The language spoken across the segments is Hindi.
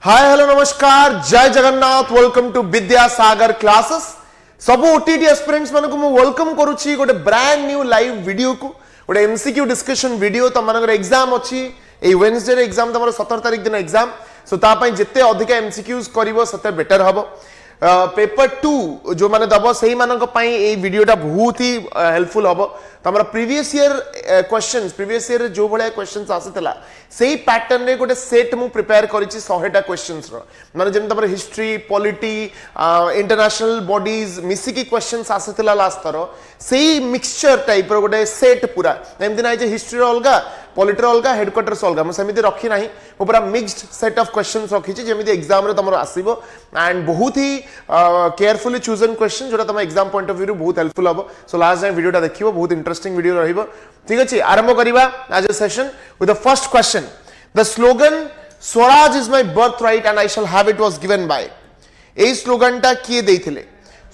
हाय हेलो नमस्कार जय Jagannath welcome to Vidyasagar classes सब ओटीटी एस्पिरेंट्स मानको मु वेलकम करूची गोटे ब्रांड न्यू लाइव वीडियो को गोटे एमसीक्यू डिस्कशन वीडियो त मानकर एग्जाम अछि ए वेडनेसडे रे एग्जाम तमरो 17 तारिख दिन एग्जाम सो ता पई जत्ते अधिक एमसीक्यूज करिवो सते बेटर हबो पेपर 2 जो माने दबो सही मानक पई ए वीडियोटा बहुत ही हेल्पफुल हबो तमरा previous year questions previous year जो भले क्वेश्चंस आसीतला सेही पैटर्न रे गोटे सेट मु प्रिपेयर करिछि 100 टा क्वेश्चंस रो माने जेम तमरा हिस्ट्री पॉलिटी इंटरनेशनल बॉडीज मिसी की क्वेश्चंस आसीतला लास्ट थरो सेही मिक्सचर टाइप रो गोटे सेट पूरा एम दिन आइ जे हिस्ट्री रो अलगा पॉलिटी रो अलगा हेडक्वार्टर्स अलगा म समिति रखी नाही ओ पूरा मिक्स्ड सेट ऑफ क्वेश्चंस रखी छि जेमिति एग्जाम रे तमरो आसीबो एंड बहुत ही केयरफुली चूजन क्वेश्चन जोटा तम एग्जाम पॉइंट ऑफ व्यू बहुत हेल्पफुल हबो सो लास्ट टाइम वीडियोटा देखिबो बहुत इंटरेस्टिंग वीडियो रहिबो ठीक अछि आरंभ करिबा आज session with the first question the slogan Swaraj is my birthright and I shall have it was given by a slogan टा किए देथिले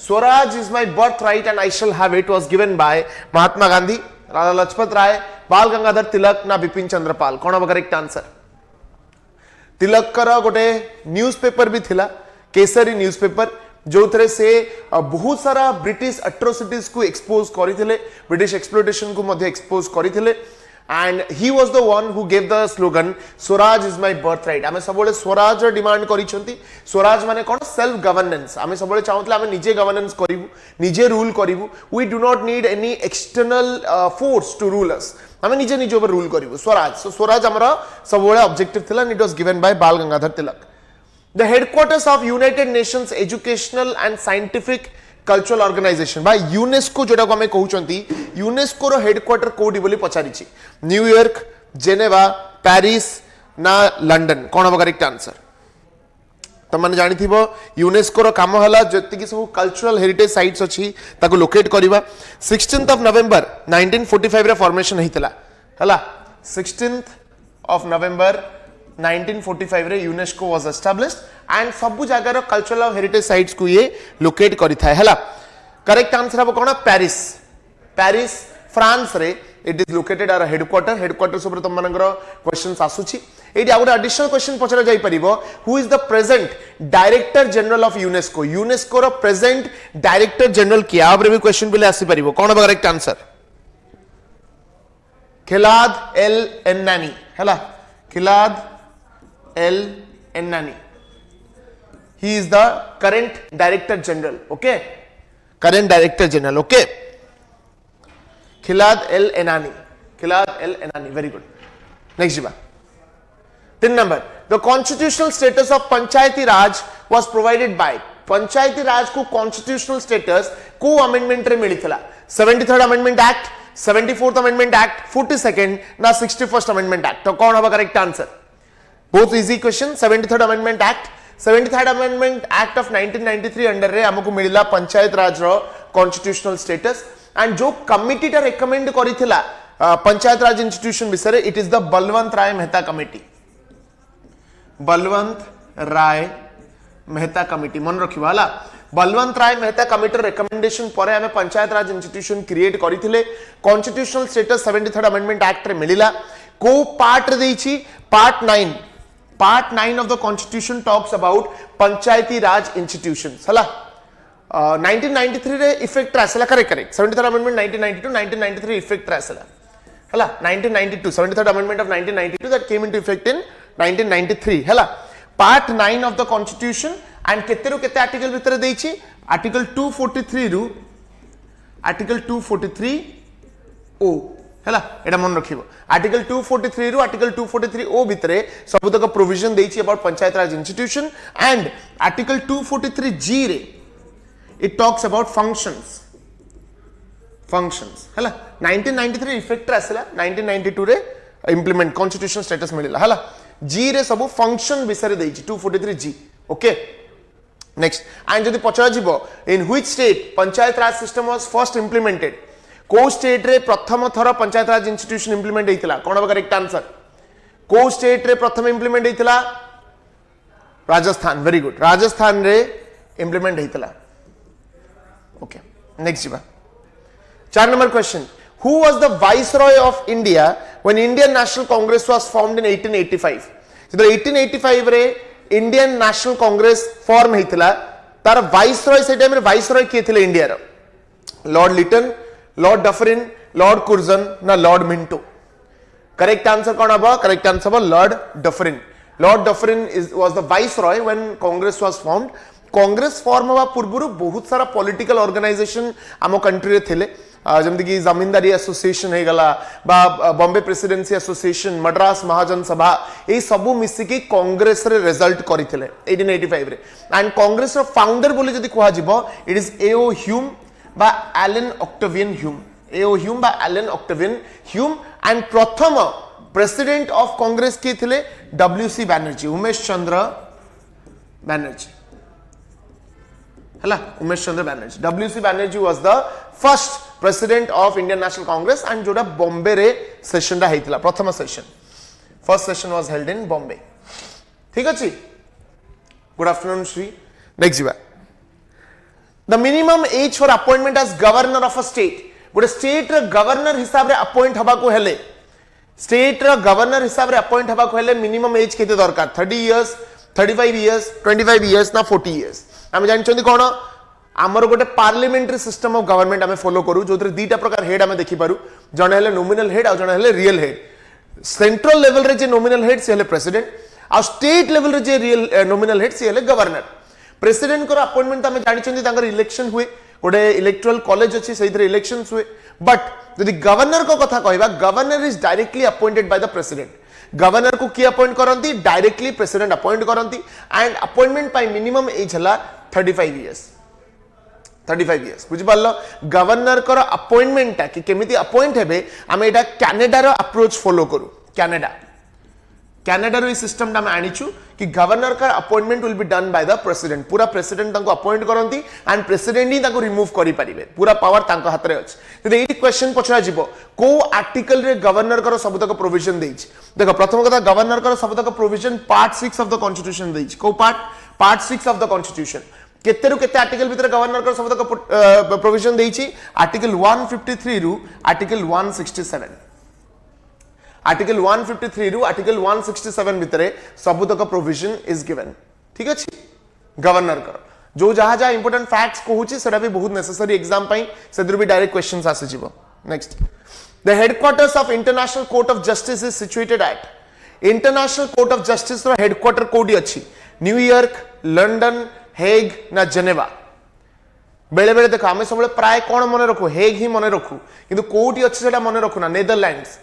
Swaraj is my birthright and I shall have it was given by Mahatma Gandhi Raja Lajpat Rai Bal Gangadhar तिलक ना बिपिन चंद्र पाल कोन अब करेक्ट आंसर तिलक कर गोटे न्यूज़पेपर भी थिला केसरी न्यूज़पेपर जो थरे से बहुत सारा ब्रिटिश एट्रोसिटीज को एक्सपोज करिथिले ब्रिटिश एक्सप्लॉयटेशन को मध्ये एक्सपोज करिथिले and he was the one who gave the slogan Swaraj is my birthright आमे सबले स्वराज डिमांड करिसंती स्वराज माने कोन सेल्फ गवर्नेंस आमे सबले चाहतले आमे निजे गवर्नेंस करिवु निजे रूल करिवु we do not need any external force to rule us आमे निजे निजे ऊपर रूल करिवु स्वराज सो स्वराज हमरा सबले ऑब्जेक्टिव थिला इट वाज गिवन बाय बाल गंगाधर तिलक The headquarters of United Nations Educational and Scientific Cultural Organization by UNESCO जोटा को हमें कहउचंती UNESCO रो हेडक्वार्टर कोडी बोली पचारिछि न्यूयॉर्क जेनेवा पेरिस ना लंडन कोन अब करेक्ट आंसर त माने जानि थिबो UNESCO रो काम हला जति कि सब कल्चरल हेरिटेज साइट्स अछि ताको लोकेट करबा 16th ऑफ नवंबर 1945 रे फॉर्मेशन हितला हला 16th ऑफ नवंबर 1945 रे यूनेस्को वाज एस्टैब्लिश्ड एंड सब जगह कल्चरल हेरिटेज साइट्स को ये लोकेट करि थाए हला करेक्ट आंसर अब कोन पेरिस पेरिस फ्रांस रे it is located or headquarters ऊपर तुम मानकर क्वेश्चंस आसुची एडी आउट एडिशनल क्वेश्चन पचरा जाई परिबो who is the present director general of UNESCO UNESCO रो प्रेजेंट डायरेक्टर जनरल किया अब रे भी क्वेश्चन बिले आसी परिबो कोन अब करेक्ट आंसर खिलाद एल एन्नानी हला खिलाद L. Ennani. He is the current Director General. Okay? Current Director General. Okay? Khilad L. Ennani. Khilad L. Ennani. Very good. Next jiba. 3 number. The constitutional status of Panchayati Raj was provided by. Panchayati Raj को constitutional status को amendment रे मिली थला. 73rd Amendment Act, 74th Amendment Act, 42nd ना 61st Amendment Act. तो कौन होगा correct answer? बहुत easy question 73rd amendment act 73rd amendment act of 1993 under रे हमको मिलला पंचायत राज रो कॉन्स्टिट्यूशनल स्टेटस एंड जो कमिटी टा रेकमेंड करिथिला पंचायत राज इंस्टीट्यूशन विषय it is the Balwant Rai Mehta committee Balwant Rai Mehta committee मन रखिबा हला बलवंत राय मेहता कमिटी रेकमेंडेशन परे हमें पंचायत राज इंस्टीट्यूशन क्रिएट करिथिले constitutional status 73rd amendment act रे मिलिला को पार्ट रे देछि Part 9 of the Constitution talks about Panchayati Raj institutions. Hala, 1993 रे effect rasela correct. 73rd Amendment 1992, 1993 effect rasela. Hala, 1992, 73rd Amendment of 1992 that came into effect in 1993. Hala, Part 9 of the Constitution and केते रो केते article भितर देछि Article 243 रू Article 243 O हला एटा मन रखिबो आर्टिकल 243 रु आर्टिकल 243 ओ भितरे सब तक प्रोविजन देछि about panchayat raj institution and article 243 G रे इट टॉक्स अबाउट फंक्शंस हला 1993 इफेक्ट आसला 1992 रे इंप्लीमेंट कॉन्स्टिट्यूशन स्टेटस मिलिला हला जी रे सब फंक्शन विषय देछि 243 जी ओके नेक्स्ट एंड जदि पचरा जिवो in which state panchayat raj system was first implemented को स्टेट रे प्रथम थर पंचायत राज इंस्टीट्यूशन इंप्लीमेंट हेतिला कोन अब करेक्ट आंसर को स्टेट रे प्रथम इंप्लीमेंट हेतिला राजस्थान वेरी गुड राजस्थान रे इंप्लीमेंट हेतिला ओके नेक्स्ट जिबा 4 number question who was the viceroy of India when Indian National Congress was formed in 1885 तो 1885 रे इंडियन नेशनल कांग्रेस फॉर्म हेतिला तार वाइसरॉय से टाइम रे वाइसरॉय किए थे इंडिया रो lord Lytton, lord Dufferin, lord Curzon ना लॉर्ड मिंटो. करेक्ट आंसर कौन हम? करेक्ट आंसर हम lord Dufferin. Lord Dufferin was the viceroy when Congress was formed. Congress form हवा पूर्व बहुत सारा पॉलिटिकल ऑर्गेनाइजेशन आम कंट्री रे थिले जमती कि जमींदारी एसोसिएशन है गला बा बॉम्बे प्रेसिडेंसी एसोसिएशन, मद्रास महाजन सभा ए सबु मिसिकी कांग्रेस रे रिजल्ट करिथिले 1885 रे. एंड कांग्रेस रो फाउंडर बोली जदी कुहा जिवो इट इज एओ ह्यूम बा Allan Octavian Hume. A O Hume बा एलन ऑक्टेवियन ह्यूम. एंड प्रथम प्रेसिडेंट ऑफ कांग्रेस के थिले डब्ल्यूसी बैनर्जी, उमेश चंद्र बैनर्जी. हला Umesh Chandra Banerjee. W C Banerjee was the first president of Indian National Congress and जोड़ा बॉम्बे रे सेशन रा हेतिला प्रथम सेशन. First session was held in Bombay. ठीक अछि. Good afternoon Shri. नेक्स्ट जीवा the minimum age for appointment as governor of a state. गोटे स्टेट रे गवर्नर हिसाब रे अपॉइंट हबा को हेले स्टेट रे गवर्नर हिसाब रे अपॉइंट हबा को हेले मिनिमम एज केते दरकार? 30 इयर्स, 35 इयर्स, 25 इयर्स ना 40 इयर्स. आम जानते कौन आमर गोटे पार्लियामेंट्री सिस्टम ऑफ गवर्नमेंट आम फॉलो करू जो दुईटा प्रकार हेड आम देखिपारू. जड़े हेले नोमिनल हेड और जड़े हेले रियल हेड. सेंट्रल लेवल रे जे नोमिनल हेड से हेले प्रेसिडेंट आ स्टेट लेवल रे जे रियल नोमिनल हेड से हेले गवर्नर. प्रेसिडेंट को अपॉइंटमेंट आम जानते इलेक्शन हुए गोटे इलेक्टोरल कॉलेज अच्छी से इलेक्शंस हुए. बट यदि गवर्नर को कथा कहबा governor is directly appointed by the president. Governor को किए अपॉइंट करती? डायरेक्टली प्रेसिडेंट अपॉइंट करती. And appointment pi minimum age हला 35 इयर्स. 35 इयर्स बुझी पारलो. गवर्नर कर अपॉइंटमेंट टा कि केमिति अपॉइंट हेबे आमे एटा कनाडा रो अप्रोच फॉलो करू. कनाडा रो सिस्टम टा आनीचु कि गवर्नर का appointment will be done by the president. पूरा प्रेसिडेंट ताको अपॉइंट करती एंड प्रेसिडेंट ही ताको रिमूव करि परिबे. पूरा पावर ताको हाथ रे अछि. तो एई क्वेश्चन पछरा जिवो को आर्टिकल रे गवर्नर कर सबतक प्रोविजन देछि. देखो प्रथम कथा गवर्नर कर सबतक provision part 6 of the constitution देछि. को पार्ट 6 ऑफ द कॉन्स्टिट्यूशन केते रु केते आर्टिकल भीतर गवर्नर कर सबतक प्रोविजन देछि? आर्टिकल 153 रु आर्टिकल 167. आर्टिकल 153 रु आर्टिकल 167 भितरे सबतक प्रोविजन इज गिवन. ठीक अछि. गवर्नर कर जो जहा जहा इंपोर्टेंट फैक्ट्स कहूची सेटा भी बहुत नेसेसरी एग्जाम पई सेदरु भी डायरेक्ट क्वेश्चंस आसे जिवो. Next the headquarters of international court of justice is situated at. International court of justice रो हेडक्वार्टर कोडी अछि? न्यूयॉर्क, लंडन, हेग ना जेनेवा. बेले बेले देखो आमे सबले प्राय कोन मने रखु? हेग ही मने रखु. किंतु कोडी अछि सेटा मने रखु ना नेदरलैंड्स.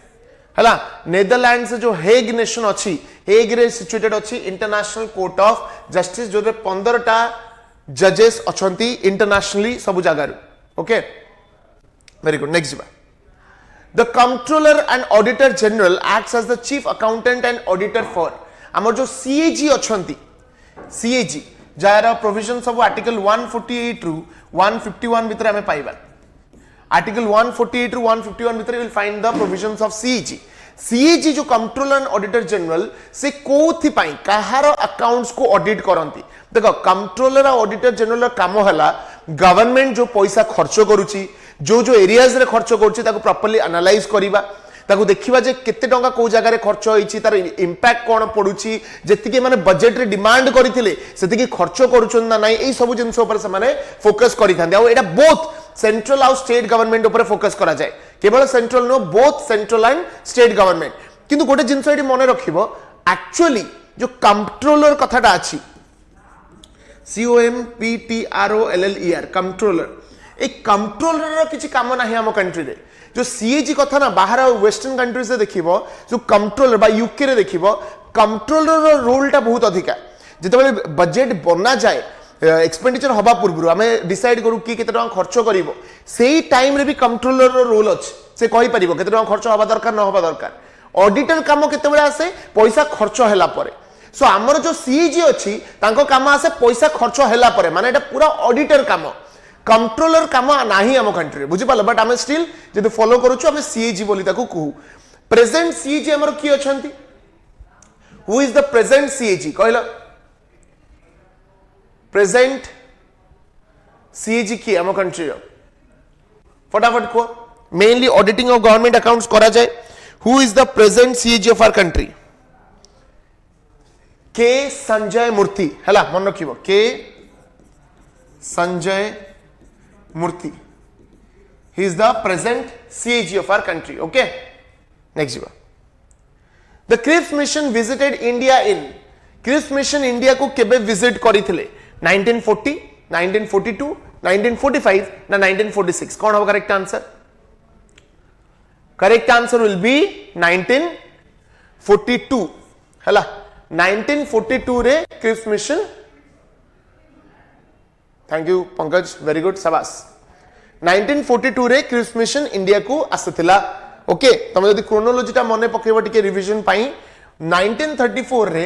हला नेदरलैंड्स जो हेग नेशन अछि हेग रे सिचुएटेड अछि इंटरनेशनल कोर्ट ऑफ जस्टिस जो 15 टा जजेस अछंती इंटरनेशनली सब जगह. Okay very good. नेक्स्ट जीवा the controller and auditor general acts as the chief accountant and auditor for. हमर जो सीएजी अछंती सीएजी जार प्रोविजन सब आर्टिकल 148 रु 151 भीतर हमें पाइबा. आर्टिकल 148 रु 151 भीतर will find the provisions of CAG. CAG जो कंट्रोलर एंड ऑडिटर जनरल से कोथि पई कहार अकाउंट्स को ऑडिट करंती. देखो कंट्रोलर और ऑडिटर जनरल काम हला गवर्नमेंट जो पैसा खर्च करूची जो जो एरियाज रे खर्च करूची ताको प्रॉपर्ली एनालाइज करिबा. ताको देखिबा जे केते टंका को जगह रे खर्च होईची तार इंपैक्ट कोन पडुची जेतिके माने बजेट रे डिमांड करिथिले सेतिके खर्च करूछन ना नाही एई सब जिंस ऊपर से माने फोकस करिथांदे. आ एटा बोथ सेंट्रल और स्टेट गवर्नमेंट ऊपर फोकस करा जाए. केवल central no both central and state government. किंतु गोटे जिंस एटी मने रखिबो एक्चुअली जो कंट्रोलर कथाटा अछि COMPTROLLER कंट्रोलर. ए कंट्रोलर रो किछि काम नाही हम कंट्री रे. जो सीएजी कथा ना बाहर वेस्टर्न कंट्री से देखिबो जो कंट्रोलर बा यूके रे देखिबो कंट्रोलर रो रोल टा बहुत अधिका. जेतेबेले बजेट बना जाए एक्सपेंडिचर हवा पूर्व आम डिसाइड करू कि केते टका खर्च करिवो सेही टाइम रे भी कंट्रोलर रो रोल अछि. से कहि परिबो केते टका खर्च हवा दरकार न हवा दरकार. ऑडिटर काम केते बेला आसे पैसा खर्च हैला परे. सो हमर जो सीएजी अछि तांको काम आसे पैसा खर्च हैला परे माने एटा पूरा ऑडिटर काम. कंट्रोलर काम नाही हम कंट्री बुझि पालो. बट आम स्टिल जदि फॉलो करूछु आम सीएजी बोली ताको कहू. प्रेजेंट सीएजी हमर की अछंती? Who is the present CAG कहला? प्रेजेंट सीएजी की हम कंट्री रो फटाफट को mainly auditing of government accounts करा जाए. Who is the present CAG of our country? K Sanjay मूर्ति हैला मन रखिबो के संजय मूर्ति he is the present CAG of our country. Okay, next jiba. The Cripps mission visited India in Cripps mission India को केबे visit करिथिले 1940 1942 1945 ना 1946 कौन होगा correct answer correct answer will be 1942 हैला 1942 रे Cripps mission thank you Pankaj very good शाबाश 1942 रे क्रिप्स मिशन इंडिया को आसथिला ओके तमे जदी क्रोनोलॉजी टा मने पकेबो टिके रिवीजन पाई 1934 रे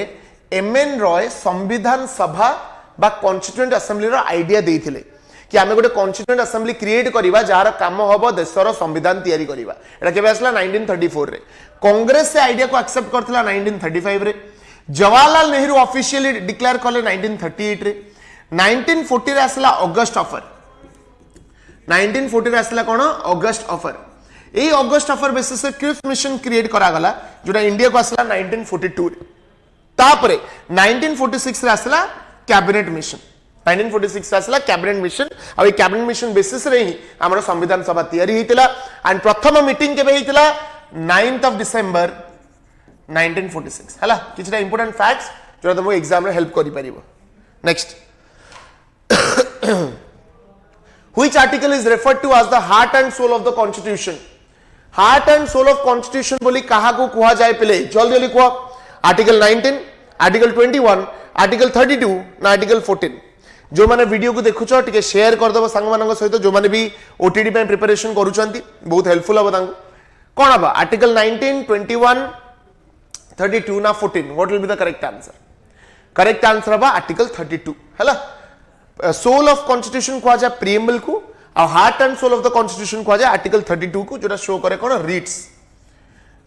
एमएन रॉय संविधान सभा बा कॉन्स्टिट्यूएंट असेंबली रो आईडिया देथिले कि आमे गोटे कॉन्स्टिट्यूएंट असेंबली क्रिएट करिवा जार काम हबो देशर संविधान तयारी करिवा एटा केबे आसला 1934 रे कांग्रेस से आईडिया को एक्सेप्ट करथिला 1935 रे जवाहरलाल नेहरू ऑफिशियली डिक्लेयर करले 1938 रे 1940 रे आसला अगस्त ऑफर 1940 रे आसला कोन अगस्त ऑफर ए अगस्त ऑफर बेसिस से क्रिप्स मिशन क्रिएट करा गला जोटा इंडिया को आसला 1942 रे तापरे 1946 रे आसला कैबिनेट मिशन 1946 रे आसला कैबिनेट मिशन आ कैबिनेट मिशन बेसिस रे ही हमर संविधान सभा तयारी हितिला एंड प्रथम मीटिंग केबे हितिला 9th of December 1946 हला किछटा इंपोर्टेंट फैक्ट्स जो तुमको एग्जाम रे हेल्प करि परिबो next which article is referred to as the heart and soul of the constitution heart and soul of constitution बोली कहा को कुआ जाय पले जल्दी जल्दी कुआ आर्टिकल 19 आर्टिकल 21 आर्टिकल 32 ना आर्टिकल 14 जो माने वीडियो को देखुछो टिके शेयर कर दबो संग मानक सहित जो माने भी ओटीडी पे प्रिपरेशन करूछंती बहुत हेल्पफुल हो तांको कोन हबा आर्टिकल 19 21 32 ना 14 what will be the correct answer हबा आर्टिकल 32 हला सोल ऑफ कॉन्स्टिट्यूशन को आजा प्रीएम्बल को और heart and soul of the constitution को आजा आर्टिकल 32 को जोटा शो करे कोन रीड्स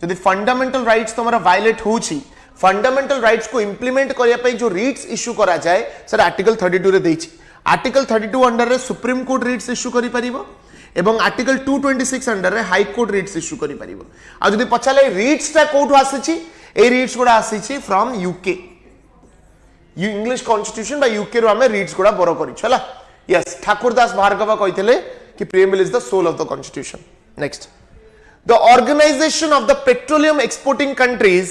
यदि फंडामेंटल राइट्स तमरा वायलेट होची फंडामेंटल राइट्स को इंप्लीमेंट करिया पई जो रीड्स इश्यू करा जाए सर आर्टिकल 32 रे देछि आर्टिकल 32 अंडर रे सुप्रीम कोर्ट रीड्स इश्यू करि परिबो एवं आर्टिकल 226 अंडर रे हाई कोर्ट रीड्स इश्यू करि परिबो आ जदि पछाले रीड्स टा कोठु आसीछि ए रीड्स गुडा आसीछि from UK U English constitution by UK रो हमें रीड्स गुडा बरो करिछ हला यस ठाकुरदास भार्गव कहितले कि preamble is the soul of the constitution next the organization of the petroleum exporting countries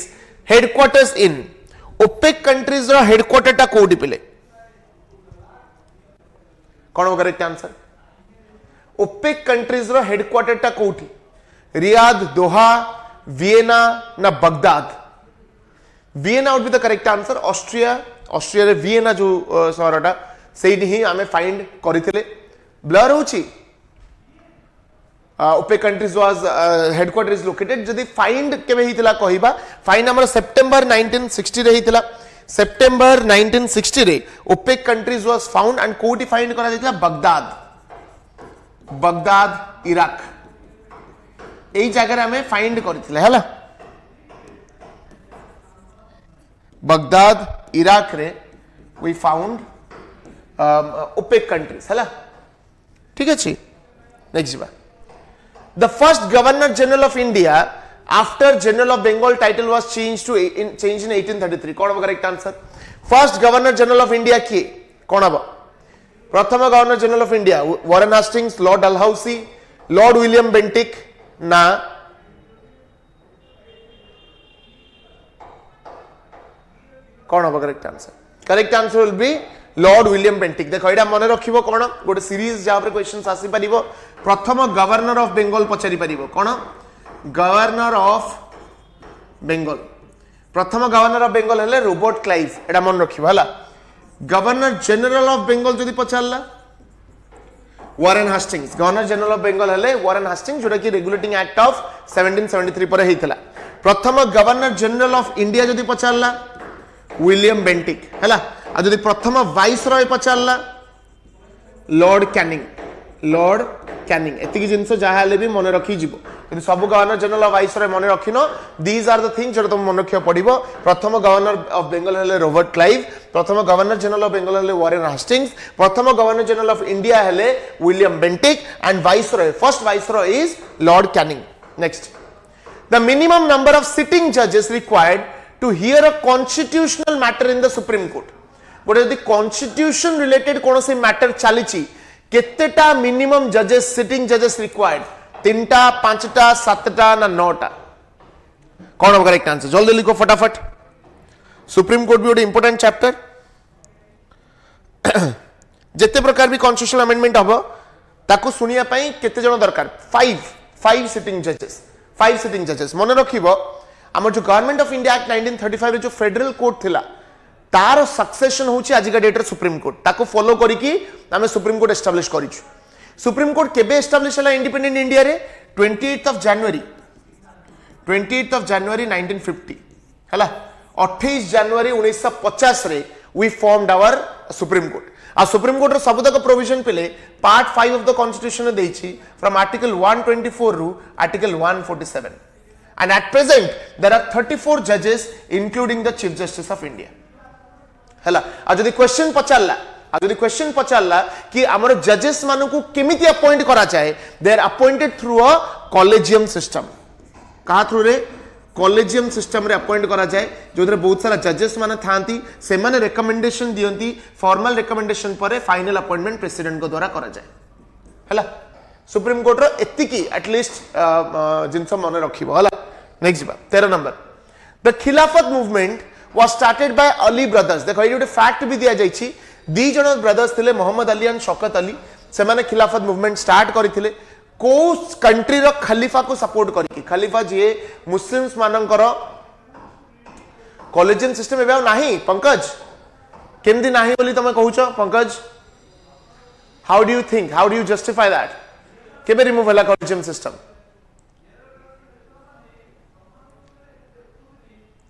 headquarters in OPEC countries रो हेडक्वार्टर टा कोडी पिले कोन हो करेक्ट आंसर ओपेक कंट्रीज रो हेडक्वार्टर टा कोठी रियाद दोहा वियना ना Baghdad Vienna would be the correct answer Austria रे वियना जो शहरटा सेही ही हमें फाइंड करिथिले ब्लर होची OPEC countries was headquarter is located जदी फाइंड केबे हितला कहिबा फाइंड हमर सितंबर 1960 रे हितला सितंबर 1960 रे OPEC countries was found and कोठी फाइंड करा दितला बगदाद इराक एई जगह हमें फाइंड करिथिले हला बगदाद इराक रे वी फाउंड ओपेक कंट्रीज हला ठीक अछि नेक्स्ट बा The first Governor General of India after General of Bengal title was changed in 1833. कौन होगा correct answer? First Governor General of India किए? कौन होगा? प्रथम Governor General of India Warren Hastings, Lord Dalhousie, Lord William Bentinck ना कौन होगा correct answer? Correct answer will be Lord William Bentinck देखो एटा मने रखिबो कोन गोटे सीरीज जा ऊपर क्वेश्चंस आसी परिबो प्रथम गवर्नर ऑफ बेंगल पचारि परिबो कोन गवर्नर ऑफ बेंगल प्रथम गवर्नर ऑफ बेंगल हेले रॉबर्ट क्लाइव एटा मन रखिबो हला गवर्नर जनरल ऑफ बेंगल जदी पचारला Warren Hastings governor general of Bengal हेले वॉरेन हास्टिंग्स जोटा कि रेगुलेटिंग एक्ट ऑफ 1773 पर हेइतला प्रथम गवर्नर जनरल ऑफ इंडिया जदी पचारला विलियम बेंटिक हला आ जदी प्रथम वाइस रॉय पचारला लॉर्ड कैनिंग एतिकी जिंस जहा ले भी मन रखी जीवो यदि सब governor general of vice Roy मन रखिनो दीज आर द थिंग्स जो तुम मन रखियो पड़िबो प्रथम गवर्नर ऑफ बेंगल हेले रॉबर्ट क्लाइव प्रथम गवर्नर जनरल ऑफ बेंगल हेले वॉरेन हास्टिंग्स प्रथम गवर्नर जनरल ऑफ इंडिया हेले William Bentinck and vice Roy first vice Roy is Lord Canning next the minimum number of sitting जजेस required to hear a constitutional matter in the Supreme Court. But if the constitution related कोनोसी matter चलीची केतेटा minimum judges sitting judges required 3टा 5टा 7टा ना 9टा कौन होगा करेक्ट आंसर जल्दी लिखो फटाफट सुप्रीम कोर्ट भी गोटे इंपोर्टेंट चैप्टर जिते प्रकार भी कॉन्स्टिट्यूशनल अमेंडमेंट हम ताको सुनिया पई केते जण दरकार 5 सिटिंग जजेस मन रखिबो हमर जो गवर्नमेंट ऑफ इंडिया एक्ट 1935 रे जो फेडरल कोर्ट थिला तार सक्सेशन होची आज का डेट रे सुप्रीम कोर्ट ताको फॉलो करी की हमें सुप्रीम कोर्ट एस्टैब्लिश करिछु सुप्रीम कोर्ट केबे एस्टैब्लिश हला इंडिपेंडेंट इंडिया रे 28th ऑफ जनवरी 1950 हला 28 जनवरी 1950 रे we formed our supreme court आ सुप्रीम कोर्ट रो सबतक प्रोविजन पेले पार्ट 5 ऑफ द कॉन्स्टिट्यूशन देइछि फ्रॉम आर्टिकल 124 रु article 147 and at present there are 34 judges including the chief justice of India हला आ जदी क्वेश्चन पचारला कि हमर जजेस मानु को केमिति अपॉइंट करा जाए they are appointed through a collegium system कहा थ्रू रे कॉलेजियम सिस्टम रे अपॉइंट करा जाए जोदरे बहुत सारा जजेस माने थांती से माने रिकमेंडेशन दियंती फॉर्मल रिकमेंडेशन परे फाइनल अपॉइंटमेंट प्रेसिडेंट को द्वारा करा जाए हला सुप्रीम कोर्ट रो एतिकी एटलीस्ट जिनस मन रखिबो हला नेक्स्ट बा 13 नंबर द खिलाफत movement was started by Ali brothers देखो ये गोटे फैक्ट भी दिया जाइछि दी जण ब्रदर्स थिले मोहम्मद अली एंड शौकत अली से माने खिलाफत मूवमेंट स्टार्ट करथिले को कंट्री रो खलीफा को सपोर्ट करके खलीफा जे मुस्लिम्स मानकर कॉलेजियम सिस्टम एबे नाही पंकज केमदी नाही बोली तमे कहूछो Pankaj how do you think how do you justify that केबे रिमूव हला कॉलेजियम सिस्टम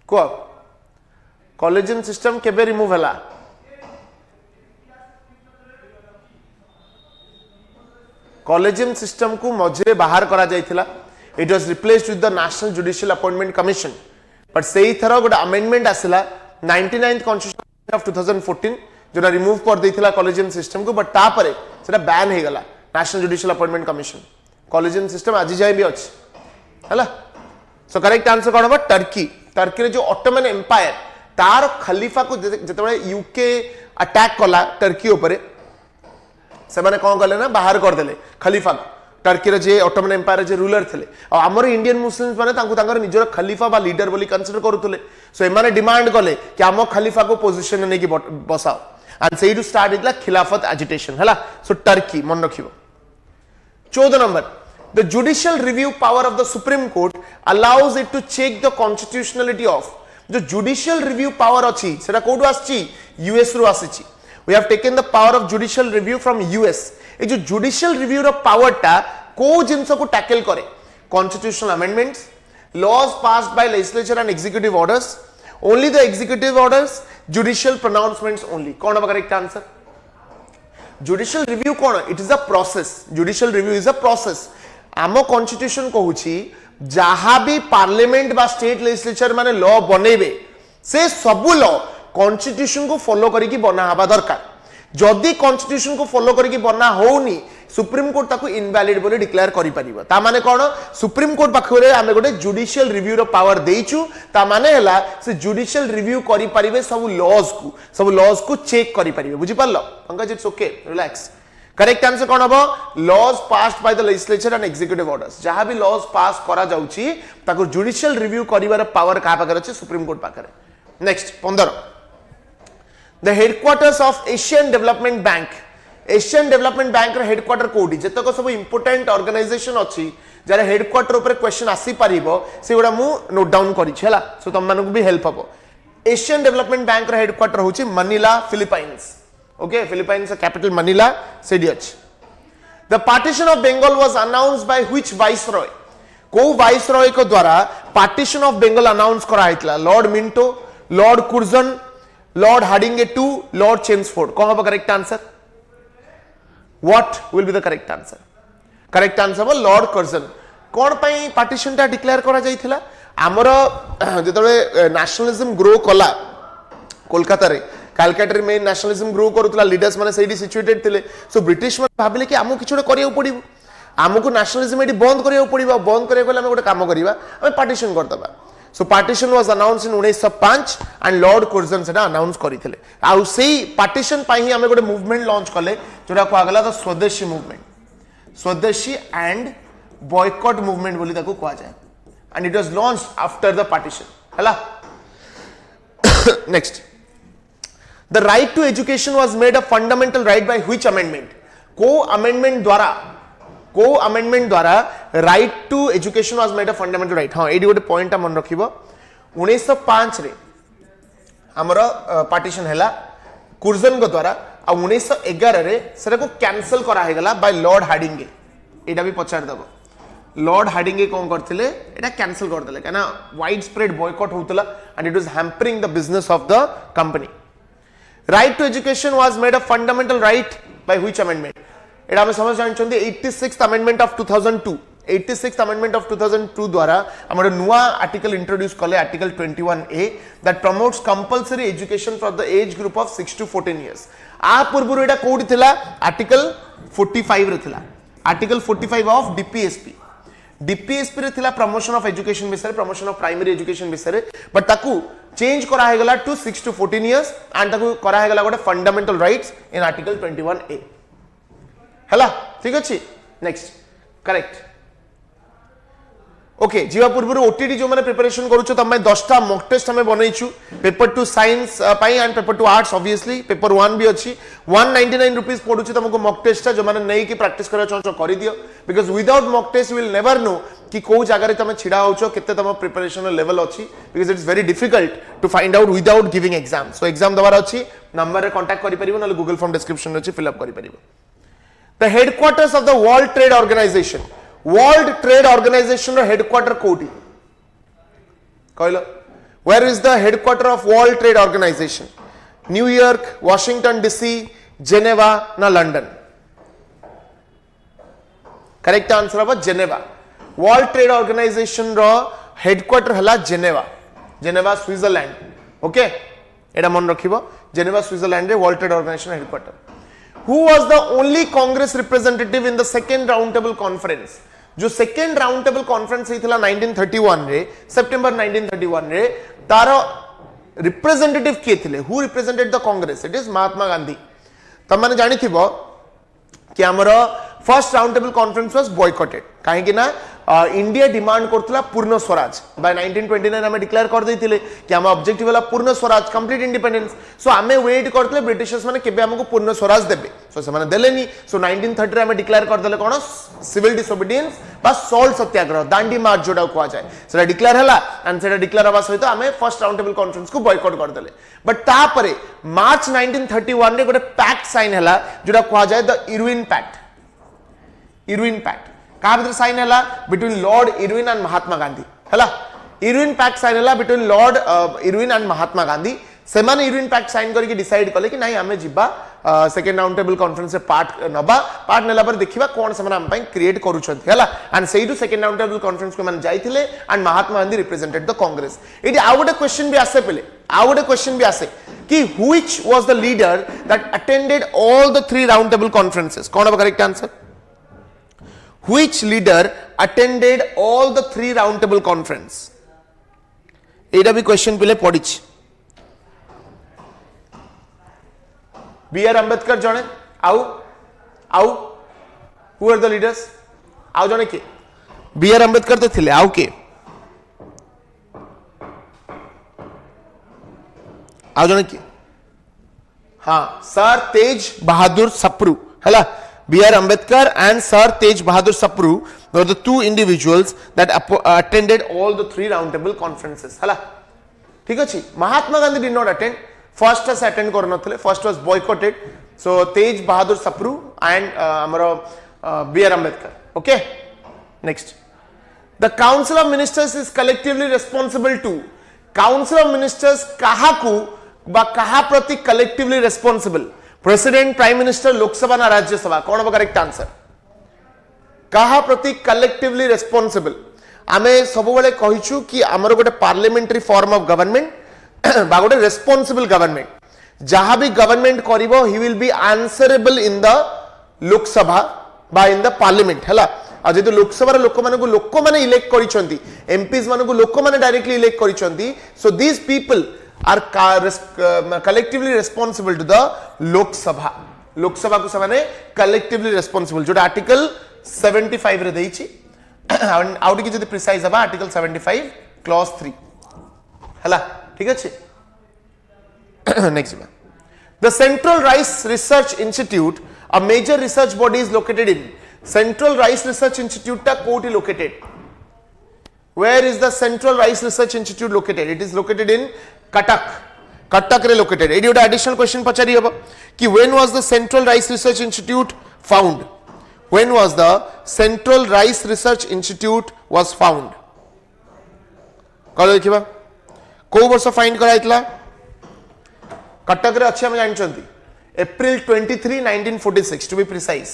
को कॉलेजियम सिस्टम केबे रिमूव हला कॉलेजियम सिस्टम को मझे बाहर करा जाइथिला it was replaced with the national judicial appointment commission but सेही थरो गोटे अमेंडमेंट आसिला 99th कॉन्स्टिट्यूशन ऑफ 2014 जोना रिमूव कर देथिला कॉलेजियम सिस्टम को बट ता परे सेटा बैन हे गला national judicial appointment commission collegium system आज जाय भी अछि हला सो करेक्ट आंसर कोन बा टर्की रे जो ऑटोमन एम्पायर तार खलीफा को जतबे यूके अटैक कला टर्की ऊपर से माने कोन गले ना बाहर कर देले खलीफा टर्की रे जे ऑटोमन एम्पायर जे रूलर थिले आ हमर इंडियन मुस्लिम्स माने तांको तांकर निजर खलीफा बा लीडर बोली कंसीडर करूथले सो ए माने डिमांड कले कि हम खलीफा को पोजीशन ने की बसाओ एंड से टू स्टार्ट इतला खिलाफत एजिटेशन हला सो टर्की मन रखिबो 14 number the judicial review power of the supreme court allows it to check the constitutionality of जो जुडिशियल रिव्यू पावर अछि सेटा कोडु आछि यूएस रो आछि we have taken the power of judicial review from USA जो जुडिशियल रिव्यू रो पावर टा को जिंस को टैकल करे constitutional amendments laws passed by legislature and executive orders only the executive orders judicial pronouncements only कौन होगा करेक्ट आंसर जुडिशियल रिव्यू कौन it is a process judicial review is a process आम कॉन्स्टिट्यूशन कहूची जहां भी पार्लियामेंट बा स्टेट लेजिस्लेचर माने लॉ बनेबे से सबु लॉ कॉन्स्टिट्यूशन को फॉलो करिकी बना हबा दरकार जदि कॉन्स्टिट्यूशन को फॉलो करिकी बना होउनी सुप्रीम कोर्ट ताको इनवैलिड बोली डिक्लेयर करि परिबो ता माने कोन सुप्रीम कोर्ट पाखरे आमे गोटे जुडिशियल रिव्यू रो पावर देइछु ता माने हला से जुडिशियल रिव्यू करि परिबे सब लॉज को चेक करि परिबे बुझि पारलो Pankaj it's okay relax correct answer कौन हम laws passed by the legislature and executive orders जहां भी लॉज पास करा जाउची ताको जुडिशियल रिव्यू करिवार पावर का पाकर अछि सुप्रीम कोर्ट पाकर next 15 the headquarters of Asian Development Bank रे हेडक्वार्टर कोडी जतक सब इंपोर्टेंट ऑर्गेनाइजेशन अछि जरा हेडक्वार्टर ऊपर क्वेश्चन आसी परिबो सेगुडा मु नोट डाउन करि छला सो तुम मानक भी हेल्प हबो एशियन डेवलपमेंट बैंक रे हेडक्वार्टर होछि Manila Philippines Okay, Philippines capital Manila, Sediach. The partition of Bengal was announced by which viceroy? को viceroy को द्वारा partition of Bengal announce करा हितला Lord Minto, Lord Curzon, Lord Hardinge II, Lord Chelmsford. कौन होगा correct answer? What will be the correct answer? Correct answer was Lord Curzon. कौन पाई partition टा declare करा जाई थिला? आमरो जेतबे nationalism grow कला कोलकाता रे कालकाटा में नेशनलिज्म ग्रो करूला लीडर्स माने सेडी सिचुएटेड थिले सो ब्रिटिश माने भाबिले कि हमु किछोडे करियो पडिबो हमकु नेशनलिज्म एडी बंद करियो पडिबो बंद करियो गले हम गोटे काम करिबा हम पार्टीशन करदबा so partition was announce in 1905 and lord Curzon सेटा अनाउंस करिथिले आ सेही पार्टीशन पई ही हमें गोटे मूवमेंट लॉन्च कले जोरा को आगला the swadeshi movement swadeshi and boycott movement बोली ताको कहा जाय and it was launched after the partition हला next the right to education was made a fundamental right by which amendment को अमेंडमेंट द्वारा right to education was made a fundamental right हां एडी गोटे पॉइंट मन रखिबो 1905 रे हमर पार्टीशन हैला कुर्जन को द्वारा आ 1911 रे सेरा को कैंसिल करा हे गला बाय लॉर्ड हार्डिंगे एटा भी पचार दबो लॉर्ड हार्डिंगे कोन करथिले एटा कैंसिल कर देले काना वाइड स्प्रेड बॉयकॉट होतला and it was hampering the business of the company right to education was made a fundamental right by which amendment एटा हम समझ जानछन्ते 86th amendment of 2002 86th amendment of 2002 द्वारा हमर नुवा आर्टिकल इंट्रोड्यूस कले article 21A that promotes compulsory education for the age group of 6 to 14 years आ पूर्व एटा कोड थिला आर्टिकल 45 रे थिला आर्टिकल 45 ऑफ डीपीएसपी रे थिला प्रमोशन ऑफ एजुकेशन विषय प्रमोशन ऑफ प्राइमरी एजुकेशन विषय बट ताकू चेंज करा हे गला टू 6 to 14 इयर्स एंड ताकू करा हे गला गोटे fundamental rights in article 21A हला ठीक अछि नेक्स्ट करेक्ट ओके जीवा पूर्व ओटीटी जो माने प्रिपरेशन करूछ त हम 10टा मॉक टेस्ट हमें बनैछु पेपर 2 साइंस पाई and paper 2 arts obviously paper 1 भी अछि 199 रुपीस पडुछ तुमको मॉक टेस्ट जो माने नै कि प्रैक्टिस करा चाहछो करि दियो because without mock test you will never know कि को जगह रे तुम छिडा होछो केते तुम प्रिपरेशन लेवल अछि because it is very difficult to find out without giving exam so exam दबार अछि नंबर रे कांटेक्ट करि परिबो न गूगल फॉर्म डिस्क्रिप्शन रे अछि फिल अप करि परिबो the headquarters of the World Trade Organization रो हेडक्वार्टर कोठी कहलो where is the headquarter of World Trade Organization New York Washington DC Geneva ना लंदन करेक्ट आंसर अब जेनेवा वर्ल्ड ट्रेड ऑर्गेनाइजेशन रो हेडक्वार्टर हला जेनेवा स्विट्जरलैंड ओके एटा मन रखिबो जेनेवा स्विट्जरलैंड रे World Trade Organization headquarter Who was the only Congress representative in the second round table conference? जो सेकेंड राउंड टेबल कॉन्फ्रेंस हितला 1931 रे सितंबर 1931 रे तारो रिप्रेजेंटेटिव के थिले who represented the Congress it is Mahatma Gandhi त माने जानि थिबो कि हमरो first round table conference was boycotted काहे कि ना इंडिया डिमांड करथला पूर्ण स्वराज बाय 1929 हमें डिक्लेयर कर देथिले कि हम ऑब्जेक्टिव वाला पूर्ण स्वराज कंप्लीट इंडिपेंडेंस सो हमें वेट करथले ब्रिटिशर्स माने केबे हमको पूर्ण स्वराज देबे सो से माने देलेनी सो 1930 रे हमें डिक्लेयर कर देले कोन सिविल डिसोबीडियंस बा सॉल्ट सत्याग्रह दांडी मार्च जोडा को जाय सेटा डिक्लेयर हला एंड सेटा डिक्लेयर हवा सहित हमें फर्स्ट राउंड टेबल कॉन्फ्रेंस को बॉयकॉट कर देले बट ता परे मार्च 1931 रे गोटे पैक्ट साइन हला जोडा को जाय द इरविन पैक्ट का भीतर साइन हला between Lord Irwin and Mahatma Gandhi हला इरविन पैक्ट साइन हला between Lord Irwin and Mahatma Gandhi से माने इरविन पैक्ट साइन करके डिसाइड कले कि नहीं हमें जिबा सेकंड राउंड टेबल कॉन्फ्रेंस से पार्ट नेला पर देखिबा कोन से हम पई क्रिएट करू छथि हला एंड सेही to second round table conference को मन जाइथिले and Mahatma Gandhi represented the Congress it out a question भी आसे पहले आउट अ क्वेश्चन भी आसे कि which was the leader that attended all the 3 round table conferences कौन है correct answer Which leader attended all the 3 round table conference? एटा भी क्वेश्चन पहले पढ़िछ B.R. Ambedkar जने आउ who are the leaders आउ जने के B.R. Ambedkar तो थिले आउ के आउ जने के हाँ सर तेज बहादुर सप्रू हला B.R. Ambedkar and Sir Tej Bahadur Sapru were the 2 individuals that attended all the 3 round table conferences. Hala, ठीक अछि Mahatma Gandhi did not attend. First was attend कर नथले. First was boycotted. So Tej Bahadur Sapru and हमरो B.R. Ambedkar. Okay. Next, the Council of Ministers is collectively responsible to. Council of Ministers कहा को बा कहा प्रति collectively responsible. President prime minister Lok Sabha ना राज्यसभा कौन हम करेक्ट आंसर कहा प्रति कलेक्टिवली रेस्पोंसिबल आमे सब बेले कहिछु कि हमर गोटे पार्लियामेंटरी फॉर्म ऑफ गवर्नमेंट बा गोटे रेस्पोंसिबल गवर्नमेंट जहां भी गवर्नमेंट करिवो he will be answerable in the Lok Sabha बा इन द पार्लियामेंट हला आ जेतु लोकसभा लोक माने इलेक्ट करिसंती एमपीज मानकु लोक माने डायरेक्टली इलेक्ट करिसंती so these people are collectively responsible to the Lok Sabha को सने कलेक्टिवली रेस्पोंसिबल जो आर्टिकल 75 रे देइछि आउट की जदि प्रिसाइज हबा आर्टिकल 75 क्लॉज 3 हला ठीक अछि next the central rice research institute a major research body is located in Central Rice Research Institute ta koti located. Where is the Central Rice Research Institute located? It is located in Cuttack re located. Edi oda additional question pachari haba ki when was the Central Rice Research Institute found? When was the Central Rice Research Institute was found? कल देखिबा को वर्ष फाइंड करा इतला कटक रे अछि हम जानचंती April 23, 1946 to be precise.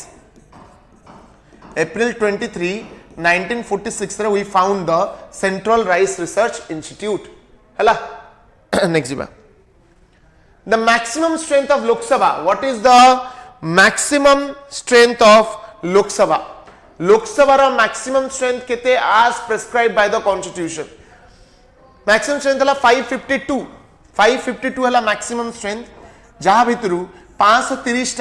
April 23, 1946 we found the Central Rice Research Institute. Hala. Next jiba. The maximum strength of Lok Sabha. What is the maximum strength of Lok Sabha? Lok Sabha ra maximum strength kete as prescribed by the constitution. Maximum strength hala 552. 552 hala maximum strength. जहाँ भितरु 530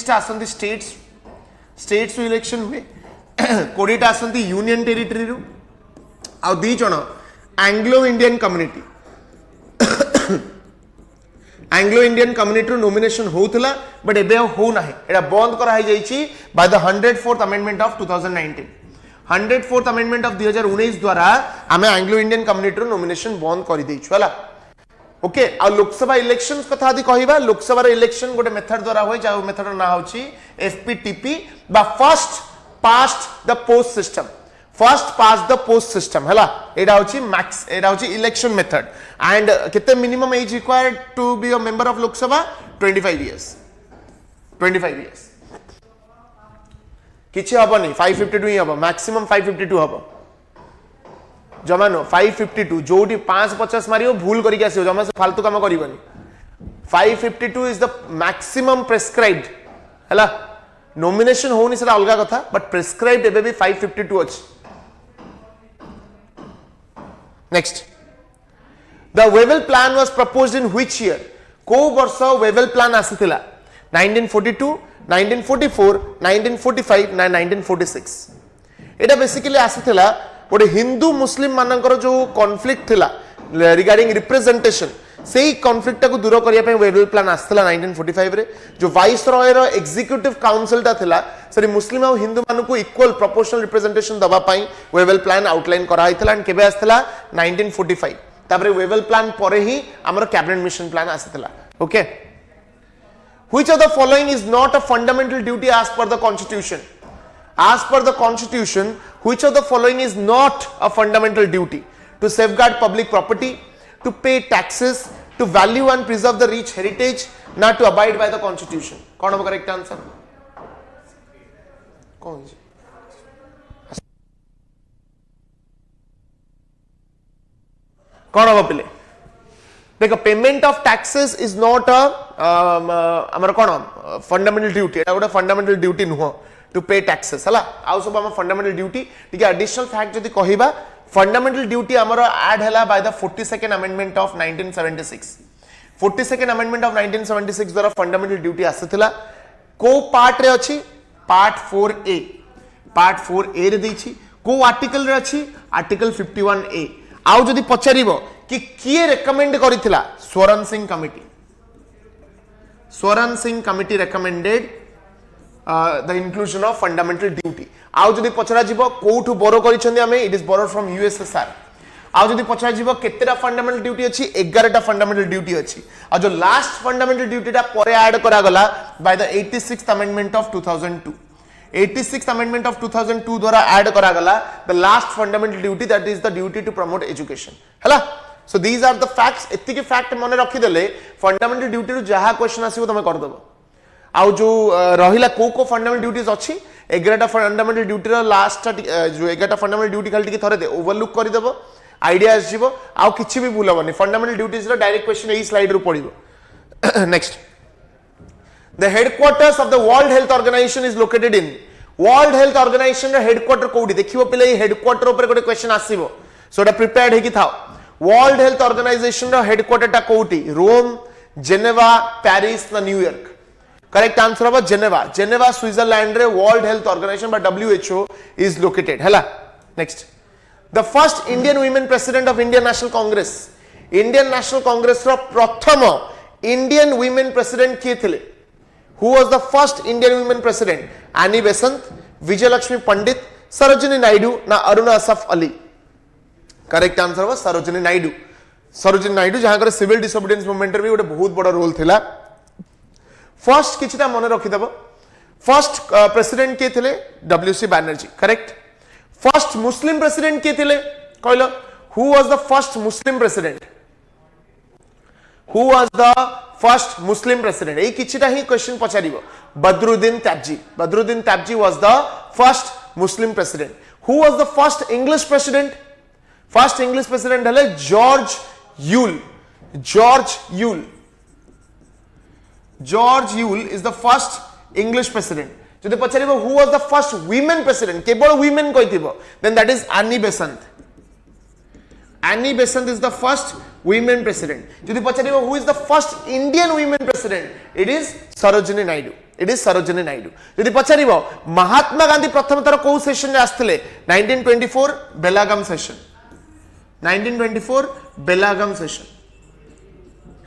टा आसंती स्टेट्स इलेक्शन हुए 20 टा आसंती यूनियन टेरिटरी रु आ दी जण एंग्लो इंडियन कम्युनिटी नॉमिनेशन होउतला बट एबे हो नाही एटा बंद करा है जाईची by the 104th amendment of 2019 104th amendment of 2019 द्वारा आमे एंग्लो इंडियन कम्युनिटी नॉमिनेशन बंद करि दैछु हला ओके आ लोकसभा इलेक्शंस कथा आदि कहिबा लोकसभा इलेक्शन गोटे मेथड द्वारा होय जा मेथड ना होची एफपीटीपी बा first past the post system हला एडा होची मैक्स एडा होची इलेक्शन मेथड एंड केते minimum age required to be a member of Lok Sabha 25 years किछि हबनी 552 ही हबो मैक्सिमम 552 हबो जमानो 552 जोटी 550 मारियो भूल करके आसियो जमा से फालतू काम करिवनी 552 इज द मैक्सिमम प्रेस्क्राइब्ड हला नॉमिनेशन होनी सेटा अलगा कथा बट प्रेस्क्राइब्ड एबे भी 552 अछि next the Wavell plan was proposed in which year को वर्ष वेवेल प्लान आसिथिला 1942 1944 1945 ना 1946 एटा बेसिकली आसिथिला गोटे हिंदू मुस्लिम मानकर जो कॉन्फ्लिक्ट थिला रिगार्डिंग रिप्रेजेंटेशन सेही कॉन्फ्लिक्ट को दूर करिया पे वेवेल प्लान आस्थिला 1945 रे जो वाइस रॉय रो एग्जीक्यूटिव काउंसिल ता थिला सरी मुस्लिम और हिंदू मान को इक्वल प्रोपोर्शनल रिप्रेजेंटेशन दबा पाई वेवेल प्लान आउटलाइन करा हितला एंड केबे आस्थिला 1945 तापरे वेवेल प्लान परे ही हमर कैबिनेट मिशन प्लान आस्थिला okay which of the following is not a fundamental duty as per the constitution As per the constitution, which of the following is not a fundamental duty? To safeguard public property, to pay taxes, to value and preserve the rich heritage, not to abide by the constitution. कौन होगा correct answer? कौन जी? कौन होगा पिले? देखो payment of taxes is not अ हमर कौन फंडामेंटल ड्यूटी एटा गोटे फंडामेंटल ड्यूटी नुह टू पे टैक्सेस हला आउ सब हम फंडामेंटल ड्यूटी ठीक है एडिशनल फैक्ट जदी कहिबा फंडामेंटल ड्यूटी हमर ऐड हला by the 42nd amendment of 1976 42nd amendment of 1976 द्वारा फंडामेंटल ड्यूटी आसीथिला को पार्ट रे अछि पार्ट 4A रे दैछि को आर्टिकल रे अछि आर्टिकल 51A आउ जदी पचारिबो कि किए रेकमेंड करिथिला Swaran Singh committee recommended the inclusion of fundamental duty आउ जदी पचरा जीवो कोठु बोरो करिसंदी हमें it is borrow from USSR आउ जदी पचरा जीवो केतेटा फंडामेंटल ड्यूटी अछि 11 टा फंडामेंटल ड्यूटी अछि आ जो लास्ट फंडामेंटल ड्यूटी टा परे ऐड करा गला by the 86th amendment of 2002 86th amendment of 2002 द्वारा ऐड करा गला the last fundamental duty that is the duty to promote education हला so these are the facts एति के फैक्ट मन रखि देले फंडामेंटल ड्यूटी रु जहा क्वेश्चन आसीबो तमे कर देबो आउ जो रहिला को फंडामेंटल ड्यूटीज अछि 11टा फंडामेंटल ड्यूटी रो लास्ट जो 11टा फंडामेंटल ड्यूटी खाली थरे दे ओवरलुक कर देबो आईडिया आसीबो आउ किछि भी भूलबनी फंडामेंटल ड्यूटीज रो डायरेक्ट क्वेश्चन एई स्लाइड रो पडिबो next the headquarters of the World Health Organization is located in World Health Organization रो हेडक्वार्टर कोठी देखिबो पिले हेडक्वार्टर ऊपर गोटे क्वेश्चन आसीबो सोटा प्रिपेयर्ड हे कि थाओ वर्ल्ड हेल्थ ऑर्गेनाइजेशन रो हेडक्वार्टर टा कोठी रोम जेनेवा पेरिस ना न्यूयॉर्क करेक्ट आंसर होबा जेनेवा जेनेवा स्विट्जरलैंड रे वर्ल्ड हेल्थ ऑर्गेनाइजेशन बा WHO इज लोकेटेड हला next the first Indian women president of Indian National Congress रो प्रथम इंडियन वुमेन प्रेसिडेंट किए थिले who was the first Indian women president Annie Besant Vijayalakshmi Pandit Sarojini Naidu ना अरुणा असफ अली करेक्ट आंसर होबा सरोजिनी नायडू जहां सिविल डिसोबिडियंस मूवमेंट रे भी गोटे बहुत बड़ा रोल थिला फर्स्ट किछटा मन रखि देबो फर्स्ट प्रेसिडेंट के थिले WC Banerjee correct first Muslim president के थिले कहलो who was the first Muslim president who was the first Muslim president ए किछटा ही क्वेश्चन पचारिबो Badruddin Tyabji was the first Muslim president who was the first English president हले George Yule is the first English president जदि पचारिबो who was the first women president केवल वुमेन कहिथिबो then that is Annie Besant is the first women president जदि पचारिबो who is the first Indian women president it is Sarojini Naidu जदि पचारिबो महात्मा गांधी प्रथम थर को सेशन रे आस्थिले 1924 बेलागाम सेशन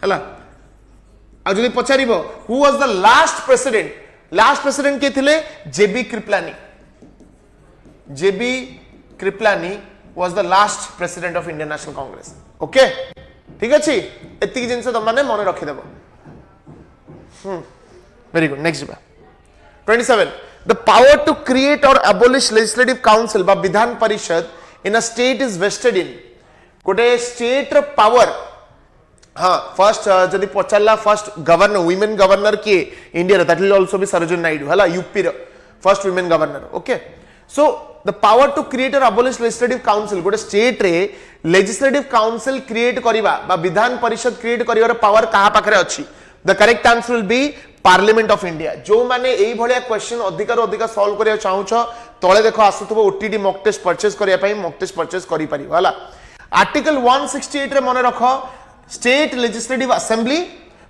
हला आ जदि पचारिबो who was the last president के थिले जेबी Kripalani was the last president of Indian National Congress okay ठीक अछि एतिक जिंस त माने मन रखि देबो very good next 27 the power to create or abolish legislative council बा Vidhan Parishad in a state is vested in गोटे स्टेट रो पावर हाँ फर्स्ट जदि पचारला फर्स्ट गवर्नर वुमेन गवर्नर किए इंडिया रे that will also be Sarojini Naidu हला यूपी रो first women governor okay so the power to create or abolish legislative council गोटे स्टेट रे लेजिस्लेटिव काउंसिल क्रिएट करिबा बा विधान परिषद क्रिएट करिवार पावर कहा पाखरे अछि the correct answer will B parliament of India जो माने एई भलिया क्वेश्चन अधिकार अधिक सॉल्व करिया चाहूछ तळे देखो आसुथबो ओटीटी मॉक टेस्ट परचेज करिया पई मॉक टेस्ट परचेज करि परिबो हला आर्टिकल 168 रे मने रखो स्टेट लेजिस्लेटिव असेंबली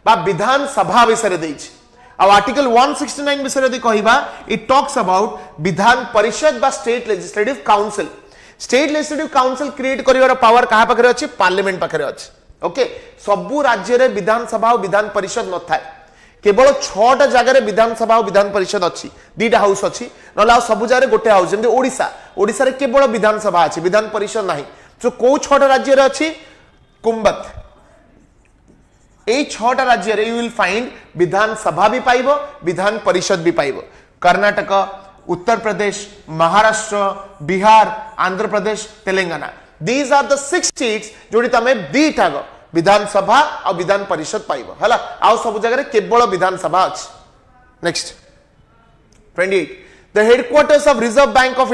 बा विधान सभा विषय देछि अब आर्टिकल 169 विषय यदि कहिबा it talks about Vidhan Parishad बा स्टेट लेजिस्लेटिव काउंसिल क्रिएट करिवार पावर कहा पाखरे अछि पार्लियामेंट पाखरे अछि ओके सबु राज्य रे विधान सभा और विधान परिषद न थाए केवल 6टा जगह रे विधान सभा और विधान परिषद अछि दीटा हाउस अछि नला सबु जगह रे गोटे हाउस जेंति ओडिसा रे केवल विधान सभा अछि विधान परिषद नाही जो को 6टा राज्य रे अछि कुंभत ए 6टा राज्य रे you will find Vidhan Sabha भी पाइबो विधान परिषद भी पाइबो Karnataka Uttar Pradesh Maharashtra Bihar Andhra Pradesh Telangana these are the 6 states जोडी तमे दीटा विधान सभा और विधान परिषद पाइबो हला आ सब जगह रे केवल विधान सभा अछि next 28 the headquarters of reserve bank of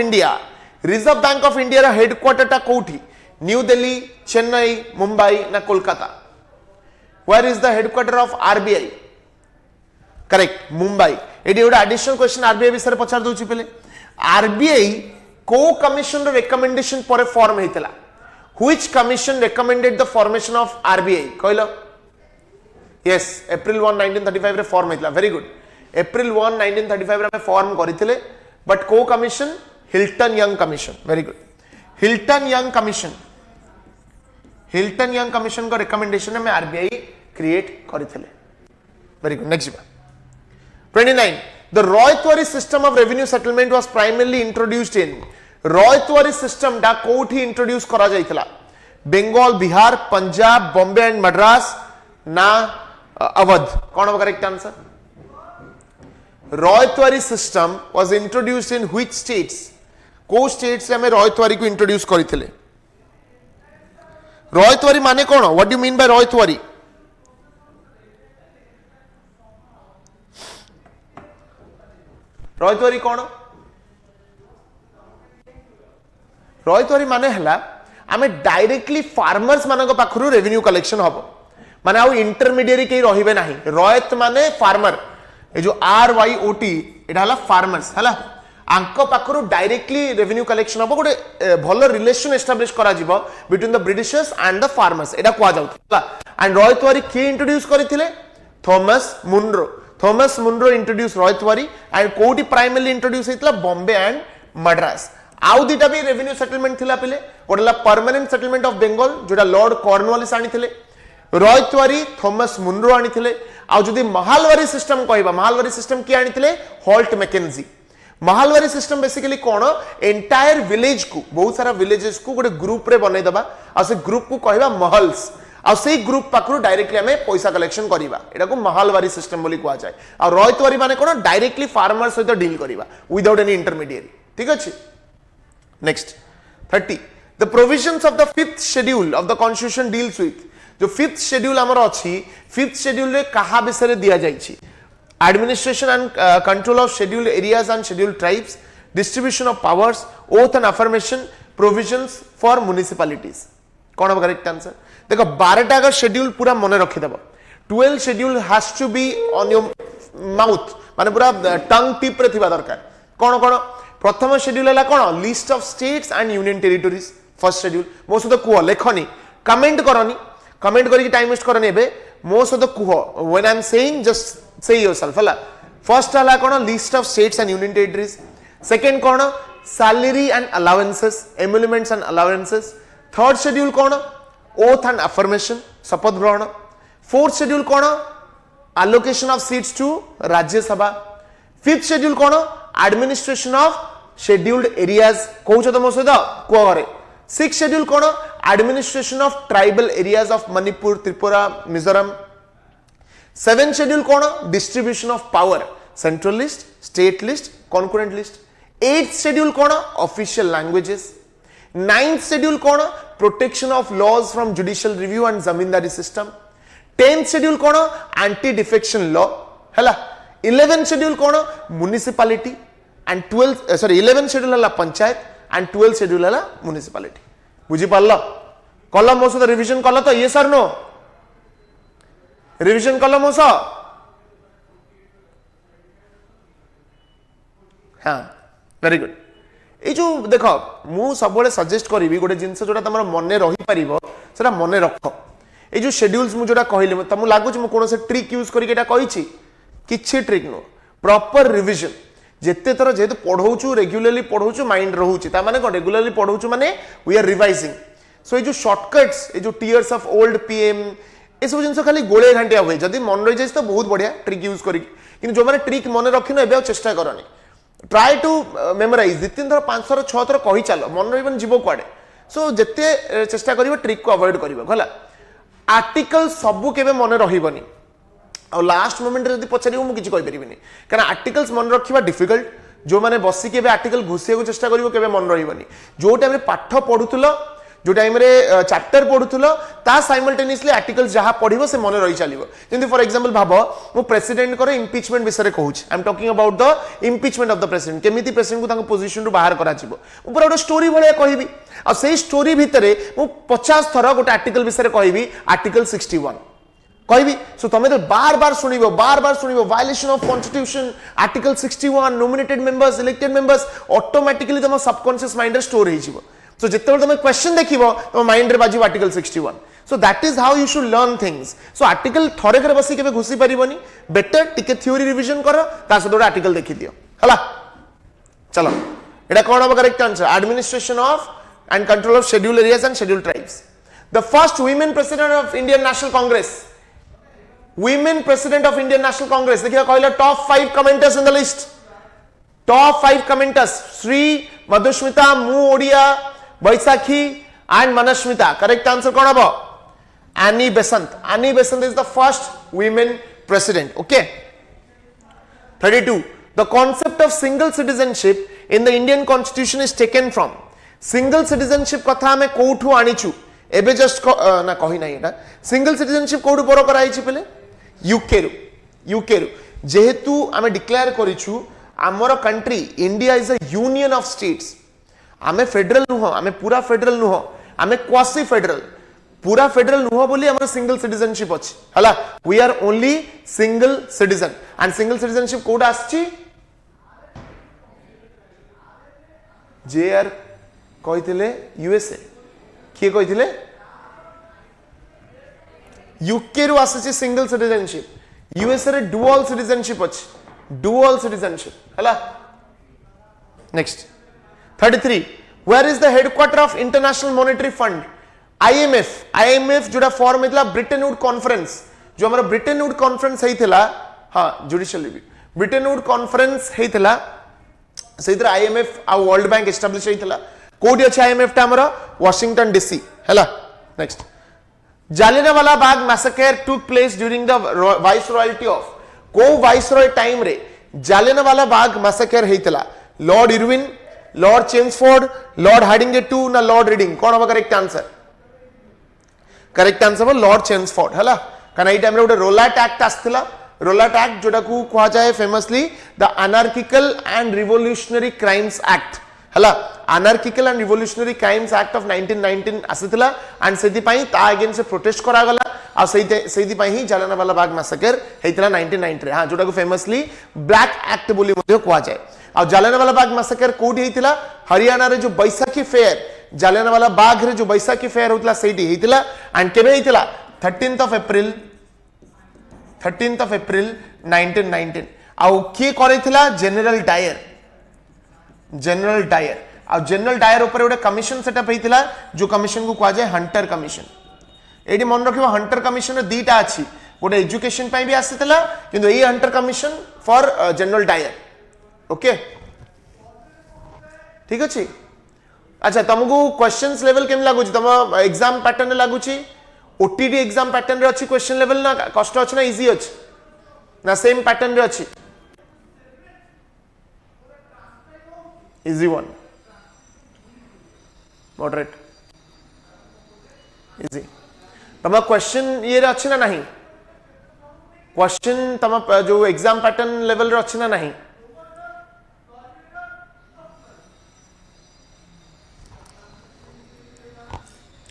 India रा हेडक्वार्टर टा कोठी न्यू दिल्ली चेन्नई मुंबई ना Kolkata Where is the headquarter of RBI? Correct, Mumbai. एडी ओडा एडिशनल क्वेश्चन RBI विषय पचार दोछि पले RBI को कमिशन रो रिकमेंडेशन पर फॉर्म हेतला Which commission recommended the formation of RBI? कहलो Yes, April 1 1935 रे फॉर्म हेतला वेरी गुड April 1 1935 रे फॉर्म करिथिले बट को commission Hilton Young commission very good Hilton Young commission को रिकमेंडेशन में RBI क्रिएट करिथिले very good next 29 the ryotwari system of revenue settlement was primarily introduced in ryotwari system डा कोठी इंट्रोड्यूस करा जाइतला बंगाल बिहार पंजाब बॉम्बे एंड मद्रास ना अवध कौन correct answer ryotwari system was introduced in which states को स्टेट्स से हमें रॉयतवारी को इंट्रोड्यूस करिथिले रॉयतवारी माने कौन what do you mean by ryotwari ryotwari कौन रॉयतवारी माने हला आमे डायरेक्टली फार्मर्स मानक पाखरु रेवेन्यू कलेक्शन हबो माने आउ इंटरमीडिएरी के रहिबे नाही रॉयत माने फार्मर ए जो RYOT एटा हला फार्मर्स हला आंक पाखरु डायरेक्टली रेवेन्यू कलेक्शन हम गोटे भल रिलेशन एस्टाब्लिश करा जिवो between the Britishers and the farmers एटा कुआ जाउतला एंड रॉयतवारी के इंट्रोड्यूस करथिले Thomas Munro introduce ryotwari and कोटी प्राइमरली इंट्रोड्यूस हेतला बॉम्बे एंड मद्रास आउ दिटा भी रेवेन्यू सेटलमेंट थिला पिले गोटेला परमानेंट सेटलमेंट ऑफ बेंगल जोटा लॉर्ड कॉर्नवालिस आनिथिले रॉयतवारी थॉमस मुनरो आनिथिले आउ जदी महालवारी सिस्टम कहबा महालवारी सिस्टम की आनिथिले Holt Mackenzie mahalwari system basically कोन एंटायर विलेज को बहुत सारा विलेजेस को गोटे ग्रुप रे बनै दबा आ से ग्रुप को कहबा महल्स आ से ग्रुप पाखरु डायरेक्टली हमें पैसा कलेक्शन करिबा एटा को महालवारी सिस्टम बोली कुआ जाय आ रॉयतवारी माने कोन डायरेक्टली फार्मर सहित डील करिबा विदाउट एनी इंटरमीडिएरी ठीक अछि next 30 the provisions of the 5th schedule of the constitution deals with जो 5th शेड्यूल हमर अछि 5th शेड्यूल रे कहा विषय दिया जायछि administration and control of scheduled areas and scheduled tribes, distribution of powers, oath and affirmation, provisions for municipalities. कौन होगा करेक्ट आंसर देखो 12टा अगर शेड्यूल पूरा मन रखी दबो 12 schedule has to be on your mouth माने पूरा टंग टिप रे थिबा दरकार कौन कौन प्रथम शेड्यूल हला कौन list of states and union territories first schedule मो सहित कुह लेखनी कमेंट करनी कमेंट करके टाइम वेस्ट करनी एबे मो सहित कुह when I am saying just say yourself hela first hala kono list of states and union territories second kono salary and allowances emoluments and allowances third schedule kono oath and affirmation shapath grahana fourth schedule kono allocation of seats to rajya sabha fifth schedule kono administration of scheduled areas कहउछ त मो सहित को करे sixth schedule kono administration of tribal areas of manipur tripura mizoram 7th schedule कौन distribution of power central list state list concurrent list 8th schedule कौन official languages 9th schedule कौन protection of laws from judicial review and zamindari system 10th schedule कौन anti defection law हैला 11th schedule कौन municipality and 11th schedule हला पंचायत and 12th schedule हला municipality बुझी पारला कल मो सहित रिवीजन कल तो ये सर नो रिवीजन कल मोस हाँ वेरी गुड ये जो देख मु सब सजेस्ट करी गोटे जिनस जोटा तुम मन रही पार मन रख ये जो शेड्यूल्स मु जोटा कहली तुम लगुच मुझे ट्रिक यूज करके किसी ट्रिक नुह प्रॉपर रिवीजन जिते थर जेहेतु पढ़ाऊँ रेगुलरली पढ़ाऊँ माइंड रोचे माने कौन रेगुलरली पढ़ाऊँ माने वी आर रिवाइजिंग सो ये जो शॉर्टकट्स ये जो टीयर्स ऑफ ओल्ड पीएम ये सब जिन खाली गोले घाटिया हुए जदि मन रही जाए तो बहुत बढ़िया ट्रिक यूज करी जो मैंने ट्रिक मन रखी ना चेष्टा करनी ट्राए टू मेमोराइज 2-3 थर 5 थर 6 थर कही चल मन रही जीव कुआडे सो जिते चेष्टा कर ट्रिक को अवॉइड कर आर्टिकल सबू के मन रही और लास्ट मोमेंट जब पचार मुझे किसी कहीपरि क्या आर्टिकल्स मन रखा डिफिकल्ट जो मैंने बसिक आर्टिकल घुषिया चेष्टा कर मन रही जो टाइम पाठ पढ़ुल जो टाइम रे चैप्टर पढ़ुथलो ता साइमल्टेनियसली आर्टिकल्स जहां पढ़िबो से मन रही चलिबो जेंति फॉर एग्जांपल भाबो मो प्रेसिडेंट को इम्पीचमेंट विषय रे कहूछ I am talking about the impeachment of the president केमिति प्रेसिडेंट को तांको पोजीशन रु बाहर करा जिवो मो पूरा स्टोरी भलिया कहबी आ सेही स्टोरी भितरे मो 50 थरा गोटे आर्टिकल विषय रे कहबी आर्टिकल 61 कहबी सो तमे तो बार बार सुनिबो violation of constitution article 61 nominated members elected members automatically तम सबकॉन्शियस माइंड रे स्टोर हे जिवो सो जिते तुम क्वेश्चन देखो तुम माइंड रे बाजी article 61 so that is how you should learn things so article थरे करे बसी केबे घुसी परिबनी बेटर टिके थ्योरी रिवीजन करो ता सदोड आर्टिकल देखि दियो हला चलो एटा कोन अब correct answer administration of and control of scheduled areas and scheduled tribes the first women president of Indian National Congress women president of Indian National Congress देखिए कहला top 5 commenters in the list top 5 commenters Shri Madhusmita मु Odia Baisakhi and Manashmita. Correct answer कौन हबो? Annie Besant is the first women president. Okay. 32. The concept of single citizenship in the Indian Constitution is taken from. Single citizenship कथा हमें कोठु आनिचु. एबे जस्ट ना कही नहीं एटा. Single citizenship कोठु पर कराइछि पहले? UK रु. जेहेतु हमें डिक्लेयर करिछु आमर country India is a union of states. आमे फेडरल नुह आमे पूरा फेडरल नुह आमे क्वासी फेडरल पूरा फेडरल नुह बोली हमर सिंगल सिटीजनशिप अछि हला we are only single citizen and single citizenship कोड आछि JR कहिथिले USA किए कहिथिले UK रु आसे सिंगल सिटीजनशिप USA रे डुअल सिटीजनशिप अछि डुअल सिटीजनशिप हला next 33 where is the headquarter of International Monetary Fund IMF जोड़ा फॉर्म हेतला ब्रिटेन वुड कॉन्फ्रेंस जो हमर ब्रिटेन वुड कॉन्फ्रेंस हेतला हां judicial review Bretton Wood conference हेतला सेइतर IMF आ वर्ल्ड बैंक एस्टैब्लिश हेतला कोडी अछि IMF टा हमर वाशिंगटन DC हला next Jallianwala Bagh massacre took place during the viceroyalty of को वाइसरॉय टाइम रे जालियानवाला बाग मैसेकर हेतला Lord Irwin Lord Chelmsford Lord Hardington two ना लॉर्ड रीडिंग कोन हो करेक्ट आंसर लॉर्ड चेम्सफोर्ड हला काना ई टाइम रे गोटे रोलाट एक्ट आस्थिला रोलाट एक्ट जोटा को कहा जाए famously the anarchical and revolutionary crimes act हला anarchical and revolutionary crimes act of 1919 आसितला एंड सेति पई ता अगेन से प्रोटेस्ट करा गला आ सेति पई ही जालियानवाला बाग मैसेकर हेतला 1990 रे हां जोटा को फेमसली ब्लैक एक्ट बोली मध्ये कहा जाए आ जालियानवाला बाग मैसेकर कोडी हेतला हरियाणा रे जो बैसाखी फेयर जालियानवाला बाग रे जो बैसाखी फेयर होतला सेठी हेतला एंड केबे हेतला 13th of April 1919 आउ किए करैथिला जनरल डायर ऊपर गोटे कमिशन सेटअप हेतिला जो कमिशन को कहा जाए हंटर कमिशन एडी मन रखिबो हंटर कमिशन रे दीटा अछि गोटे एजुकेशन पई भी आसीतिला किंतु ए Hunter commission for general Dyer okay ठीक अछि अच्छा तुमको क्वेश्चंस लेवल केम लागु छी तम एग्जाम पैटर्न लागु छी ओटीटी एग्जाम पैटर्न रे अछि क्वेश्चन लेवल ना कष्ट अछि ना इजी अछि ना सेम पैटर्न रे अछि इजी वन मॉडरेट इजी तम क्वेश्चन ये रे अछि ना नहीं क्वेश्चन तम जो एग्जाम पैटर्न लेवल रे अछि ना नहीं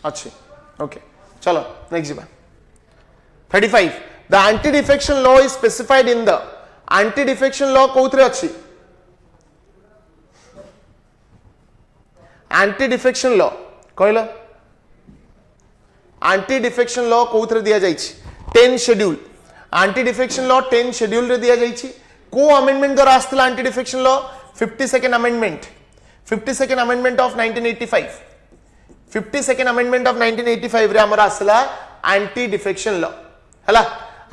अच्छी ओके चलो नेक्स्ट जीवा 35 the anti defection law is specified in the anti defection law कोथरे अछि एंटी डिफेक्शन लॉ कहलो एंटी डिफेक्शन लॉ कोथरे दिया जाई छी 10 schedule anti defection law 10 schedule रे दिया जाई छी को अमेंडमेंट द्वारा आस्तला anti defection law 52nd amendment of 1985 52nd amendment of 1985 रे हमरा आसला एंटी डिफेक्शन लॉ हला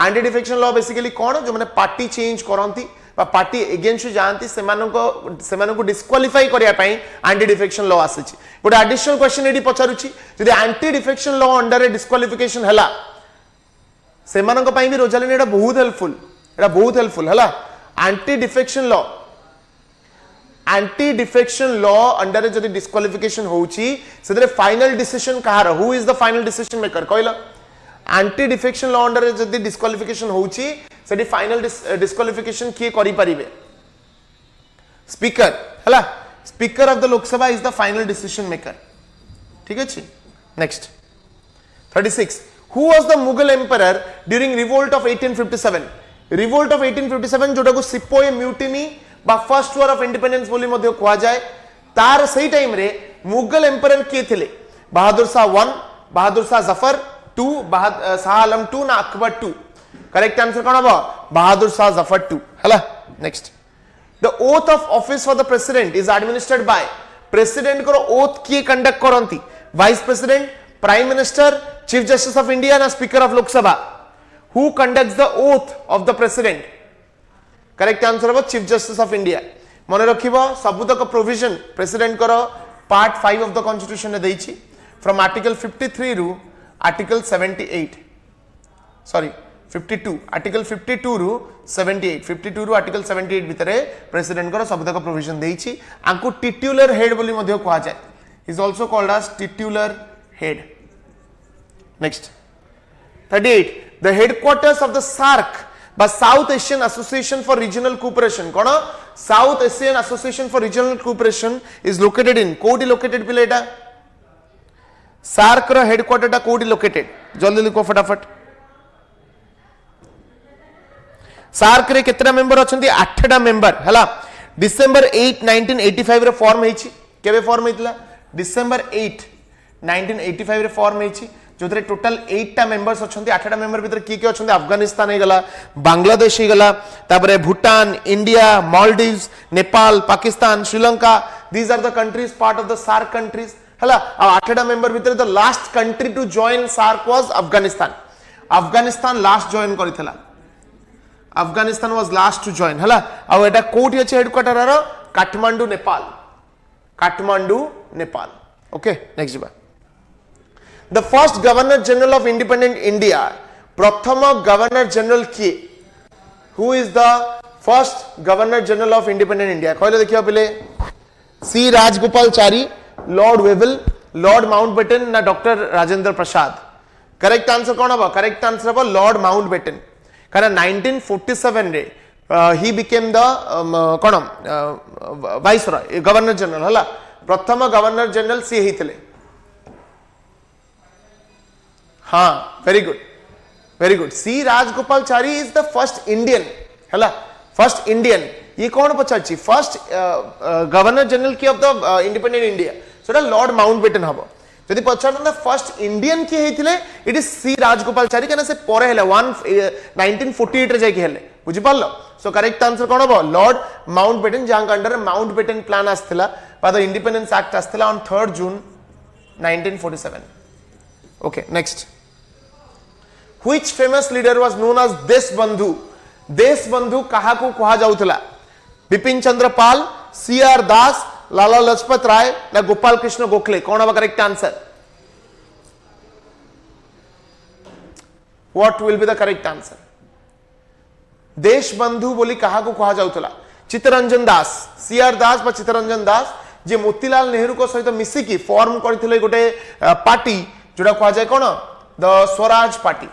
एंटी डिफेक्शन लॉ बेसिकली कोन जो माने पार्टी चेंज करंती बा पार्टी अगेंस्ट जानती सेमानं को डिस्क्वालिफाई करिया पई एंटी डिफेक्शन लॉ आसी छी गोटे एडिशनल क्वेश्चन एडी पचारुची जदि anti defection law under a disqualification हला सेमानं पई भी रोजालिन एटा बहुत हेल्पफुल हला एंटी डिफेक्शन लॉ अंडर जदि डिस्क्वालिफिकेशन होउची सेदरे फाइनल डिसीजन कहार who is the final decision maker कहला एंटी डिफेक्शन लॉ अंडर जदि डिस्क्वालिफिकेशन होउची सेदि फाइनल डिस्क्वालिफिकेशन किए करि परिबे स्पीकर हला speaker of the Lok Sabha is the final decision maker ठीक अछि next 36 who was the Mughal emperor during revolt of 1857 जोटा को सिपोय म्यूटिनी बा फर्स्ट वॉर ऑफ इंडिपेंडेंस बोली मध्ये कहा जाए तार सही टाइम रे मुगल एम्परर किए थिले बहादुर शाह 1 बहादुर शाह जफर 2 शाह आलम 2 ना अकबर 2 करेक्ट आंसर कोन हबो बहादुर शाह जफर 2 हला next the oath of office for the president is administered by president को ओथ किए कंडक्ट करंती vice president prime minister chief justice of India ना speaker of Lok Sabha who conducts the oath of the president correct answer हो चीफ जस्टिस ऑफ इंडिया मन रखिबो सबुतक प्रोविजन प्रेसिडेंट करो पार्ट 5 ऑफ द कॉन्स्टिट्यूशन ने देइछि फ्रॉम आर्टिकल 53 रु आर्टिकल 78 सॉरी 52 आर्टिकल 52 रु 78 रु आर्टिकल 78 भितरे प्रेसिडेंट करो सबुतक प्रोविजन देइछि आंकु टिट्युलर हेड बोली मध्ये कहा जाय is also called as titular head next 38 the headquarters of the SAARC बा South Asian Association for Regional Cooperation कोन South Asian Association for Regional Cooperation is located in कोडी लोकेटेड पिलेटा सार्क रो हेडक्वार्टर टा कोडी लोकेटेड जल्दी लिखो फटाफट सार्क रे केतना मेंबर अछंती 8टा मेंबर हला डिसेंबर 8 1985 रे फॉर्म हेछि केबे फॉर्म हेतिला डिसेंबर 8 1985 रे फॉर्म हेछि जो टोटल 8टा मेंबर्स अछंती 8टा मेंबर भीतर की अछंती अफगानिस्तान हे गला बांग्लादेश हे गला तापरे Bhutan India Maldives Nepal Pakistan Sri Lanka these are the countries part of the SAARC countries हला 8टा मेंबर भीतर the last country to join SAARC was Afghanistan Afghanistan last join करितला Afghanistan was last to join हला आ एटा कोठी अछि हेडक्वार्टर आरो काठमांडू नेपाल ओके नेक्स्ट बा The first Governor General of Independent India, प्रथम Governor General किए? Who is the first Governor General of Independent India? कहले देखियो पहले C Rajagopalachari, Lord Wavell, Lord Mountbatten ना doctor Rajendra Prasad. Correct answer कौन हबो? करेक्ट आंसर हबो लॉर्ड माउंटबेटन. कारण 1947 रे he became the कौन वाइसरॉय गवर्नर जनरल हला प्रथम गवर्नर जनरल सी हेतिले. हाँ very good C Rajagopalachari is the first Indian है फर्स्ट इंडियन ये कौन पचार फर्स्ट गवर्नर जनरल की of the independent India so Lord Mountbatten हम जदि पचार फर्स्ट इंडियन किए होते इट इज सी राजगोपालचारी कहना से परे हेले 1948 रे जाके हेले बुझि पारलो सो करेक्ट आंसर कौन हम लॉर्ड माउंटबेटन जहां अंडर माउंटबेटन प्लान आस्थिला बा द इंडिपेंडेंस एक्ट आस्थिला on 3rd June 1947 okay next Which famous leader was known as Deshbandhu? Deshbandhu कहा को कहा जाउतला? बिपिन चंद्र पाल, सीआर दास, लाला लजपत राय ना गोपाल कृष्ण गोखले? कौन है correct answer? What will be the correct answer? Deshbandhu बोली कहा को कहा जाउतला? चित्तरंजन दास, सीआर दास बा चित्तरंजन दास जे मोतीलाल नेहरू को सहित मिसी की फॉर्म करथिले गोटे पार्टी जोडा कहा जाय कोन द स्वराज पार्टी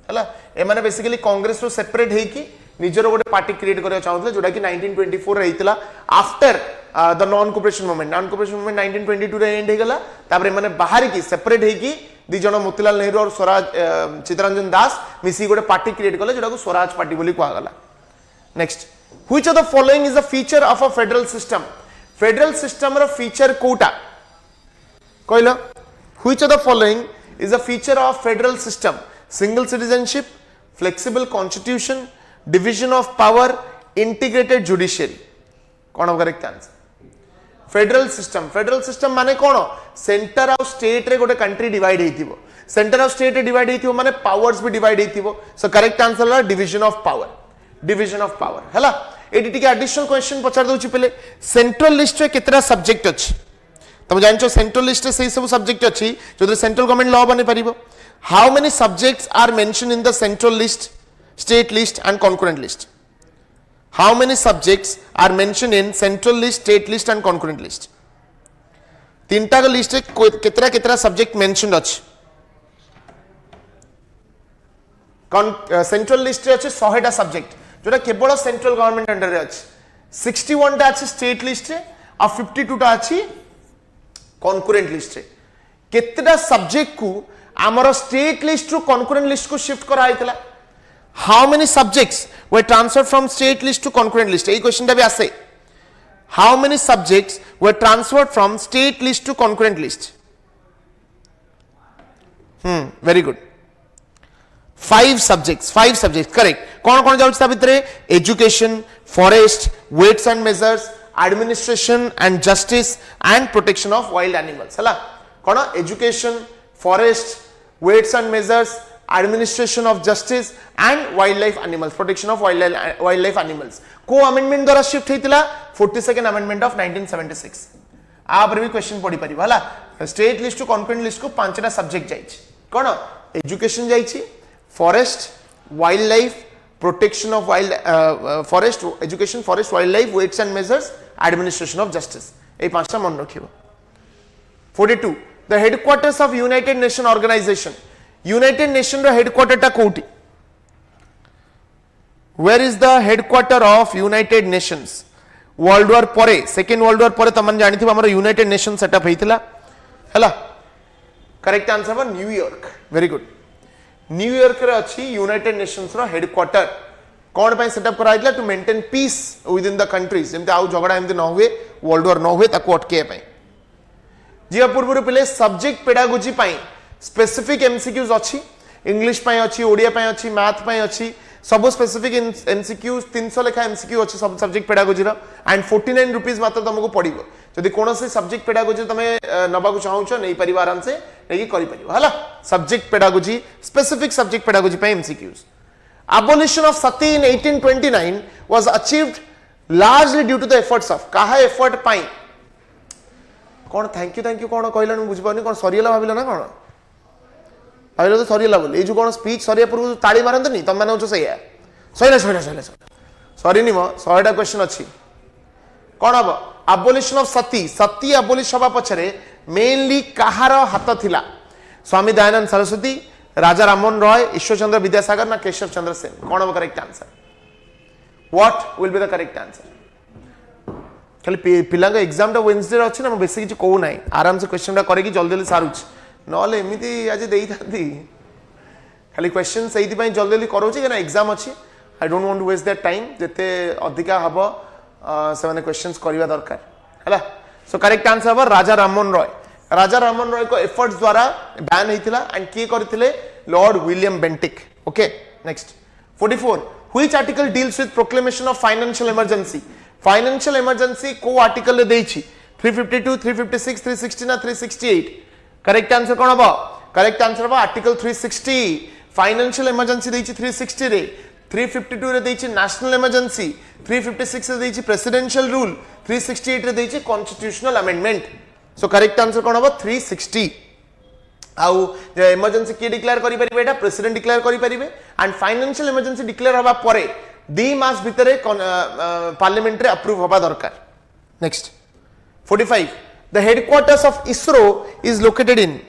हला ए माने बेसिकली कांग्रेस रो सेपरेट हे की निजरो गोटे पार्टी क्रिएट करया चाहउतले जोडा की 1924 रे हेतिला after the non cooperation movement 1922 रे एंड हे गला तापरे माने बाहर की सेपरेट हे की दि जण मोतीलाल नेहरू और स्वराज चित्तरंजन दास मिसी गोटे पार्टी क्रिएट करले जोडा को स्वराज पार्टी बोली कहा गला. Next which of the following is the feature of a federal system रो फीचर कोटा कहलो व्हिच ऑफ द फॉलोइंग is a feature of federal system? Single citizenship, flexible constitution, division of power, integrated judiciary. कौन होगा करेक्ट आंसर? फेडरल सिस्टम माने कौन सेंटर और स्टेट रे गोटे कंट्री डिवाइड हेतिबो सेंटर और स्टेट रे डिवाइड हेतिबो माने पावर्स भी डिवाइड हेतिबो सो करेक्ट आंसर ला डिविजन ऑफ पावर हला एटी टिके एडिशनल क्वेश्चन पचार दोछि पहले सेंट्रल लिस्ट रे केतरा सब्जेक्ट अछि तुम जानछो सेंट्रल लिस्ट से सब सब्जेक्ट अच्छी जो सेंट्रल गवर्नमेंट लॉ बने पारिबो how many subjects are mention in the central list state list and concurrent list how many subjects are mention in central list state list and concurrent list तीनटा का लिस्ट केतरा केतरा सब्जेक्ट मेंशनड अछि सेंट्रल लिस्ट रे अछि 100 टा सब्जेक्ट जोटा केवल सेंट्रल गवर्नमेंट अंडर रे अछि 61 टा अछि स्टेट लिस्ट रे आ 52 टा अछि कॉन्करेंट लिस्ट रे केतटा सब्जेक्ट को आमर स्टेट लिस्ट रु कॉन्करेंट लिस्ट को शिफ्ट करा आइतला how many subjects were transferred from state list to concurrent list ए क्वेश्चन टा भी आसे how many subjects were transferred from state list to concurrent list very good 5 subjects correct कौन कौन जाउछ ता भितरे education forest weights and measures administration and justice and protection of wild animals हला कौन education forest weights and measures administration of justice and wildlife animals protection of wildlife animals को amendment द्वारा शिफ्ट हेतिला 42nd amendment of 1976 आ पर भी क्वेश्चन पड़ी परिबा हला state list to concurrent list को पांचटा सब्जेक्ट जाइछि कौन एजुकेशन जाइछि forest wildlife protection of wild forest education forest wildlife weights and measures administration of justice ei panchta mon rakhibo 42 the headquarters of united nation ro headquarter ta kouti where is the headquarter of united nations world war pore second world war pore taman jani thiba amara united nation setup heitila hela correct answer was new york very good New York रे अछि यूनाइटेड नेशंस रो हेडक्वार्टर कौन पे सेटअप करा to maintain peace within the countries जेमते आउ झगड़ा एमते न हुए वर्ल्ड वॉर न हुए ताको अटके पे जिया पूर्व पिले सब्जेक्ट पेडागोजी पाई स्पेसिफिक एमसीक्यूज अच्छी इंग्लिश पाई अच्छी ओडिया पाई अच्छी मैथ पाई अच्छी सब स्पेसिफिक एमसीक्यू 300 लेखा एमसीक्यू अच्छी सब सब्जेक्ट पेडागोजी रो एंड 49 रुपीस मात्र तुमको पड़िबो जदि कोन से सब्जेक्ट पेडागोजी तमे नबा को चाहौ छ नै परिवार आराम से नै करि परिबो हला subject pedagogy specific subject pedagogy पे MCQs abolition of sati in 1829 was achieved largely due to the efforts of काहा एफर्ट पाई कौन थैंक यू कौन कहला बुझ पानी कौन सरियला भाबिला ना कौन भाबिला तो सरियला बोल ए जो कौन स्पीच सरिया पूर्व ताली मारंत नहीं तुम माने हो सैया सरिला सरी नि मो 100टा क्वेश्चन अछि कौन अब abolition of sati Sati abolish हवा पछरे मेनली काहार हाथ थिला स्वामी दयानंद सरस्वती राजा राममोहन रॉय ईश्वर चंद्र विद्यासागर ना केशव चंद्र सेन कौन हम correct answer what will be the correct answer खाली पिला एग्जाम टा वेडनेसडे अछि ना बेसी किछ कहू नाही आराम से क्वेश्चन टा करे कि जल्दी जल्दी सारुच नले एमिति आज देई थांती खाली क्वेश्चन सही पई जल्दी जल्दी करूची कि ना एग्जाम अछि I don't want to waste that time जते अधिका हबो से माने क्वेश्चंस करिवा दरकार हला सो करेक्ट आंसर हबो राजा राममोहन रॉय को एफर्ट्स द्वारा बैन होइतिला एंड के करथिले Lord William Bentinck okay next 44 which article deals with proclamation of financial emergency को आर्टिकल ले देछि 352 356 360 ना 368 करेक्ट आंसर कोन हबो करेक्ट आंसर हबो आर्टिकल 360 फाइनेंशियल इमरजेंसी देछि 360 रे 352 रे देछि नेशनल इमरजेंसी 356 रे देछि प्रेसिडेंशियल रूल 368 रे देछि constitutional amendment so correct answer कोन हबो 360 आउ इमरजेंसी की डिक्लेयर करि परिबे एटा प्रेसिडेंट डिक्लेयर करि परिबे एंड फाइनेंशियल इमरजेंसी डिक्लेयर हबा परे 2 मास भितरे पार्लियामेंट रे अप्रूव हबा दरकार next 45 the headquarters of ISRO is located in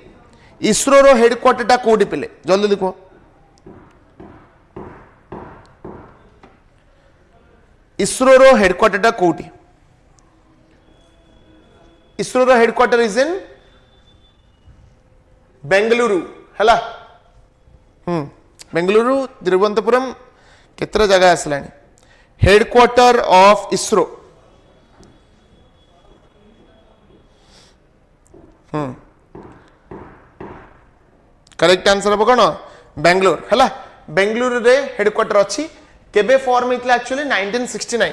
ISRO रो हेडक्वार्टर टा कोडी पेले जल्दी लिखो इसरो रो हेडक्वार्टर टा कोडी इसरो रो हेडक्वार्टर इज इन बेंगलुरु हला बेंगलुरु तिरुवनंतपुरम केतरा जगह आसलानी headquarter of ISRO correct answer हम कौन बेंगलोर हला बेंगलुरु रे हेडक्वार्टर अच्छी केबे फॉर्म होइतला actually 1969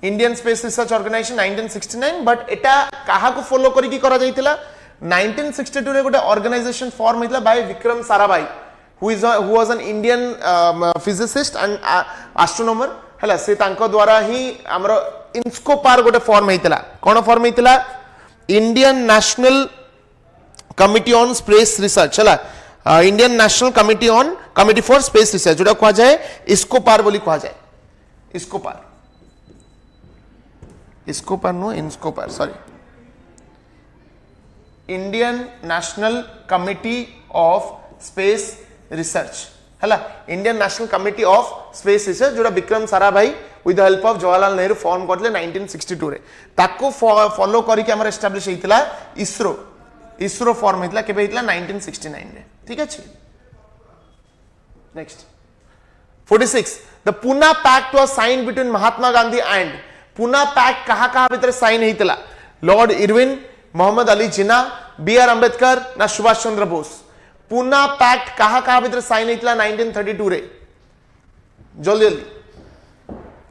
Indian space research organisation 1969 but एटा काहा को फॉलो करी की करा जाइतिला 1962 रे गोटे ऑर्गेनाइजेशन फॉर्म होइतला by Vikram Sarabhai who was an Indian physicist and astronomer हला से तांको द्वारा ही हमरो इन्स्कोपार गोटे फॉर्म होइतला कोन फॉर्म होइतला Indian national committee on space research हला Indian national committee for space research जोटा कहा जाए इस्कोपार बोली कहा जाए INCOSPAR no INCOSPAR sorry Indian national committee of space research हला Indian national committee of space research जोटा Vikram Sarabhai with the help of Jawaharlal Nehru form करले 1962 रे ताको फॉलो करी के हमर एस्टैब्लिश हेतिला इसरो फॉर्म हेतिला केबे हेतिला 1969 रे ठीक अछि next 46 the Poona pact was signed between Mahatma Gandhi and Poona pact कहा भीतर साइन हेतिला lord Irwin Mohammad Ali Jinnah B R Ambedkar ना सुभाष चंद्र बोस पूना पैक्ट कहा भीतर साइन हेतिला 1932 रे जल्दी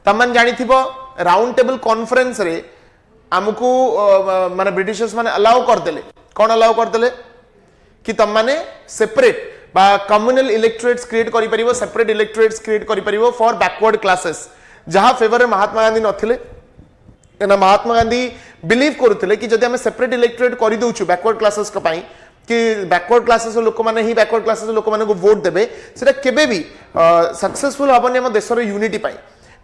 तमन जानी थिबो राउंड टेबल कॉन्फ्रेंस रे हमको माने ब्रिटिशर्स माने अलाउ करदेले कौन अलाउ करदेले कि तम माने सेपरेट बा कम्युनल इलेक्टोरेट्स क्रिएट करि परिबो सेपरेट इलेक्टोरेट्स क्रिएट करि परिबो फॉर बैकवर्ड क्लासेस जहां फेवर में महात्मा गांधी नथिले ना महात्मा गांधी बिलीव करुथिले कि जदि हम सेपरेट इलेक्टोरेट करि दोछु बैकवर्ड क्लासेस का पाई कि बैकवर्ड क्लासेस लोक माने ही बैकवर्ड क्लासेस लोक माने को वोट देबे सेटा केबे भी सक्सेसफुल हबनी हम देशर यूनिटी पाई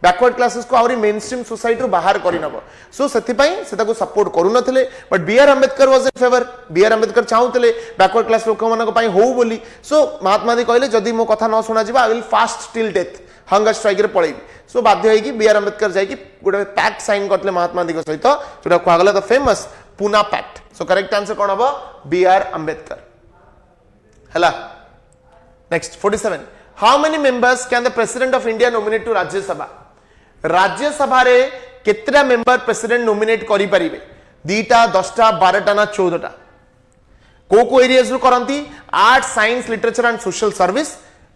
बैकवर्ड क्लासेस को आउरी मेन स्ट्रीम सोसाइटी रो बाहर करि नबो सो सेति पई सेता को सपोर्ट करू नथिले but B R Ambedkar was in favour B R Ambedkar चाहुतले बैकवर्ड क्लास लोक माने को पई हो बोली सो महात्मा गांधी कहले जदि मो कथा न सुना जिबा I will fast till death hunger strike रे पळेबी सो बाध्य होई कि बी आर अंबेडकर जाई कि गोटे पैक्ट साइन करतले महात्मा गांधी को सहित जोटा को आगला the famous Poona pact so correct answer कोन हबो बी आर अंबेडकर हला next 47 how many members can the president of India nominate to Rajya Sabha Rajya Sabha रे केतरा मेंबर प्रेसिडेंट नॉमिनेट करि परिबे 2टा 10टा 12टा ना 14टा को एरियाज रु करंती art science literature and social service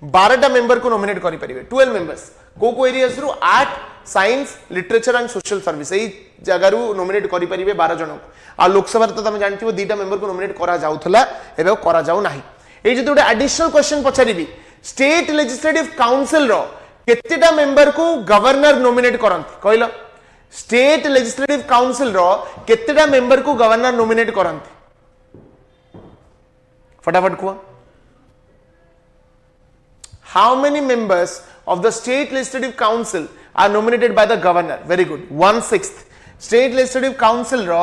12टा मेंबर को नॉमिनेट करि परिबे 12 मेंबर्स को एरियाज रु art science literature and social service एई जगह रु नॉमिनेट करि परिबे 12 जन को आ लोकसभा तो तुम जानथिबो 2टा मेंबर को नॉमिनेट करा जाउथला एबे करा जाउ नाही एई जे गोटे एडिशनल क्वेश्चन पछारिबी स्टेट लेजिस्लेटिव काउंसिल रो केतेटा मेंबर को गवर्नर नॉमिनेट करंती कहलो स्टेट लेजिस्लेटिव काउंसिल रो केतेटा मेंबर को गवर्नर नॉमिनेट करंती फटाफट को how many members of the state legislative council are nominated by the governor very good 1/6 state legislative council ro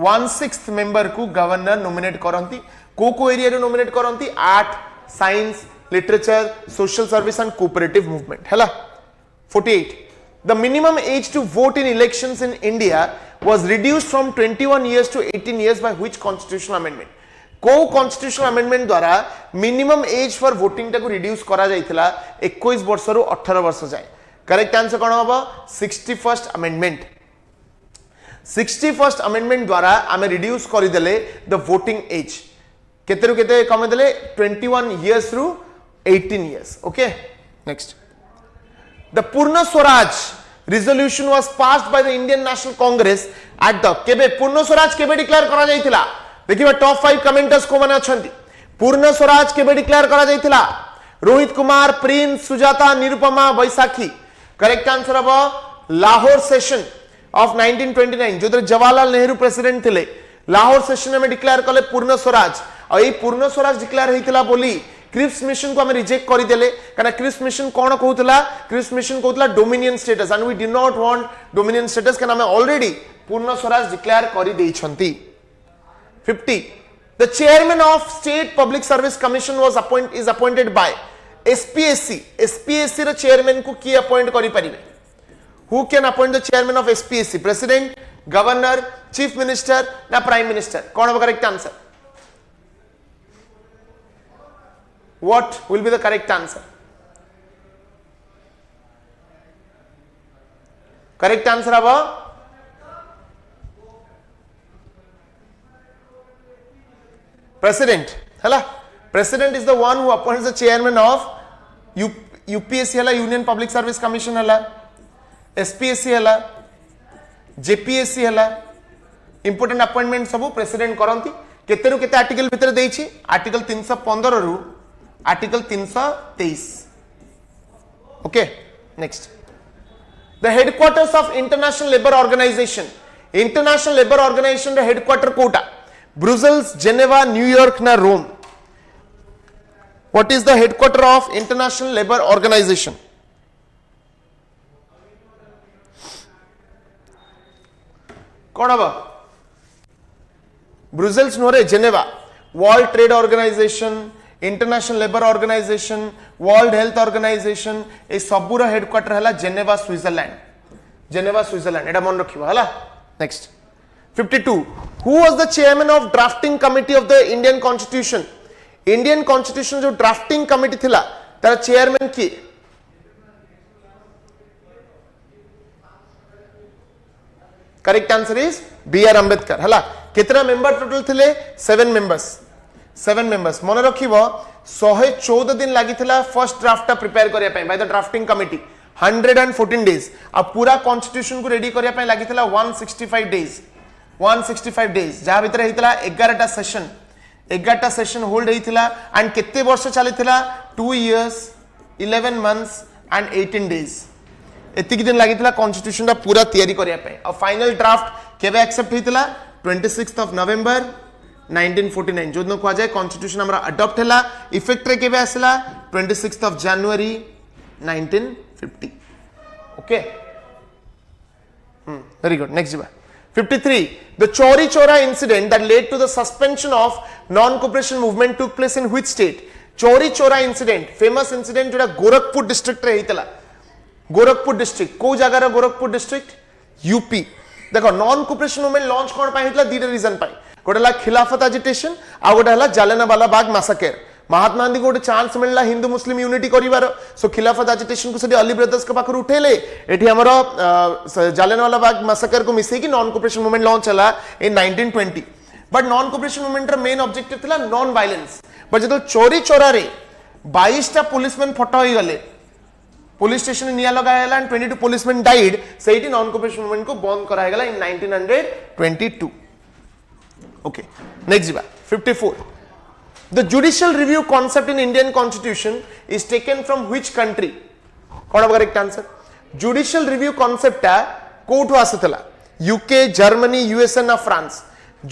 1/6 member को governor nominate करंती को एरिया रे nominate करंती art science literature social service and cooperative movement हैला 48 the minimum age to vote in elections in India was reduced from 21 years to 18 years by which constitutional amendment को कॉन्स्टिट्यूशनल अमेंडमेंट द्वारा मिनिमम एज फॉर वोटिंग टाको रिड्यूस करा जायतिला 21 वर्ष रु 18 वर्ष जाय करेक्ट आंसर कोन होबो 61st अमेंडमेंट 61st अमेंडमेंट द्वारा आमे रिड्यूस करि देले द वोटिंग एज केते रु केते कमे देले 21 इयर्स रु 18 इयर्स ओके नेक्स्ट द पूर्ण Swaraj resolution was passed by the Indian National Congress at the केबे पूर्ण स्वराज केबे डिक्लेयर करा जायतिला देखिए टॉप 5 कमेंटर्स को माने अछंती पूर्ण स्वराज केबे डिक्लेयर करा जायतिला Rohit Kumar prince Sujata Nirupama Baisakhi correct answer हबो लाहौर सेशन ऑफ 1929 जो जवाहरलाल नेहरू प्रेसिडेंट थिले लाहौर सेशन में डिक्लेयर कले पूर्ण स्वराज और ए पूर्ण स्वराज डिक्लेयर हेतिला बोली क्रिप्स मिशन को हम रिजेक्ट करि देले काना क्रिप्स मिशन कोन कहउतला क्रिप्स मिशन कहउतला dominion status and we do not want dominion status काना हम ऑलरेडी पूर्ण स्वराज डिक्लेयर करि देइछंती 50 the chairman of state public service commission is appointed by SPSC row chairman को की appoint करि परिबे who can appoint the chairman of SPSC president governor chief minister ना prime minister कोन हो correct answer what will be the correct answer correct answer हबो president hela president is the one who appoints the chairman of UPSC hela union public service commission hela SPSC hela JPSC hela important appointment सब president करंती केते रु केते आर्टिकल भितर देइछि आर्टिकल 315 रु article 323 okay next the headquarters of international labor organization रे हेडक्वार्टर कोटा Brussels, Geneva, New York na Rome. What is the headquarter of International Labour Organization? कौन हबा Brussels नोरे Geneva, World Trade Organization, International Labour Organization, World Health Organization ए सबुर हेडक्वार्टर हला Geneva, Switzerland एटा मन रखिबो हला next 52 who was the chairman of drafting committee of the Indian constitution जो drafting committee थिला तार chairman की correct answer is B.R. Ambedkar हला कितना मेंबर टोटल थिले 7 मेंबर्स मन रखिबो 114 दिन लागि थिला फर्स्ट ड्राफ्ट प्रिपेयर करिया पय by the drafting committee 114 days आ पूरा कॉन्स्टिट्यूशन को रेडी करिया पय लागि थिला 165 डेज जहा भीतर हेतिला 11टा सेशन होल्ड हेतिला एंड केते वर्ष चलीथिला 2 इयर्स 11 मंथ्स एंड 18 डेज एतिक दिन लागिथिला कॉन्स्टिट्यूशन पूरा तैयारी करिया पे और फाइनल ड्राफ्ट केबे एक्सेप्ट हेतिला 26th of November 1949 जो दिन को जाय कॉन्स्टिट्यूशन हमरा अडॉप्ट हला इफेक्ट रे केबे आसला 26th of January 1950 okay very good next जीवा 53 the Chori Chora incident that led to the suspension of non cooperation movement took place in which state Chori Chora incident famous incident जोटा गोरखपुर डिस्ट्रिक्ट रे हेतला गोरखपुर डिस्ट्रिक्ट को जगह रे गोरखपुर डिस्ट्रिक्ट यूपी देखो नॉन कोऑपरेशन मूवमेंट लॉन्च कोन पाई हेतला दीटा रीजन पाई गोटे हला खिलाफत एजिटेशन आ गोटे हला जालियानवाला बाग मैसाकर महात्मा गांधी को गोटे चांस मिलला हिंदू मुस्लिम यूनिटी करिवार सो खिलाफत एजिटेशन को सेठी अली ब्रदर्स के पाखर उठेले एठी हमर जालियानवाला बाग मैसाकर को मिसई की नॉन कोऑपरेशन मूवमेंट लॉन्च हला इन 1920 बट नॉन कोऑपरेशन मूवमेंट रा मेन ऑब्जेक्टिव थिला नॉन वायलेंस बट जदो चोरी चोरा रे 22 टा पुलिसमैन फटा होई गले पुलिस स्टेशन निया लगाया and 22 policeman died Sethi non cooperation movement को बंद कराया गला इन 1922 ओके नेक्स्ट जीवा 54 The judicial review concept in Indian constitution is taken from which country? कौन है correct answer? Judicial review concept टा कोठु आसतला UK, Germany, USA ना France.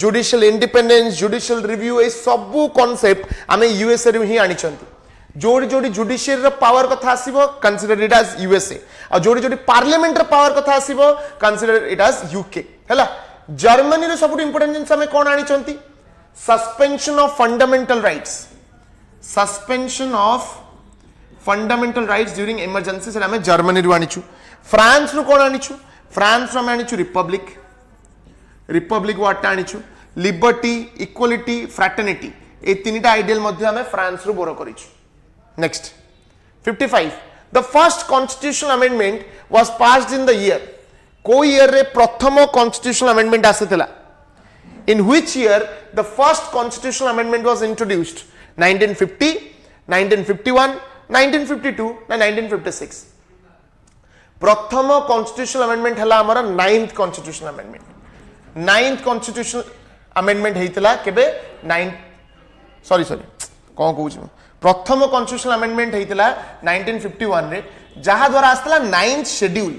Judicial independence, judicial review ए सबु concept आमे USA रे ही आनी चंती. जोड़ी जोड़ी judiciary रा power कथा आसीबो consider it as USA. और जोड़ी जोड़ी parliament रा power कथा आसीबो consider it as UK. हैला Germany रे सबु important जिनस आमे कौन आनी चंती? Suspension of fundamental rights. Suspension of fundamental rights during emergency से हमें जर्मनी रू आनी छु फ्रांस रू कौन आनी छु फ्रांस रू हमें आनी छु रिपब्लिक वाट आनी छु लिबर्टी इक्वालिटी फ्रैटर्निटी ए तीनटा आइडियल मध्य हमें फ्रांस रू बोरो करी छु next 55 the first constitutional amendment was passed in the year को ईयर रे प्रथम कॉन्स्टिट्यूशनल अमेंडमेंट आसेतला In which year the first constitutional amendment was introduced? 1950, 1951, 1952 na 1956. प्रथम constitutional amendment हला हमारा 9th constitutional amendment. 9th constitutional amendment हेइतला केबे 9 सॉरी कौन कहूची प्रथम constitutional amendment हेइतला 1951 रे जहा द्वारा आस्तला 9th schedule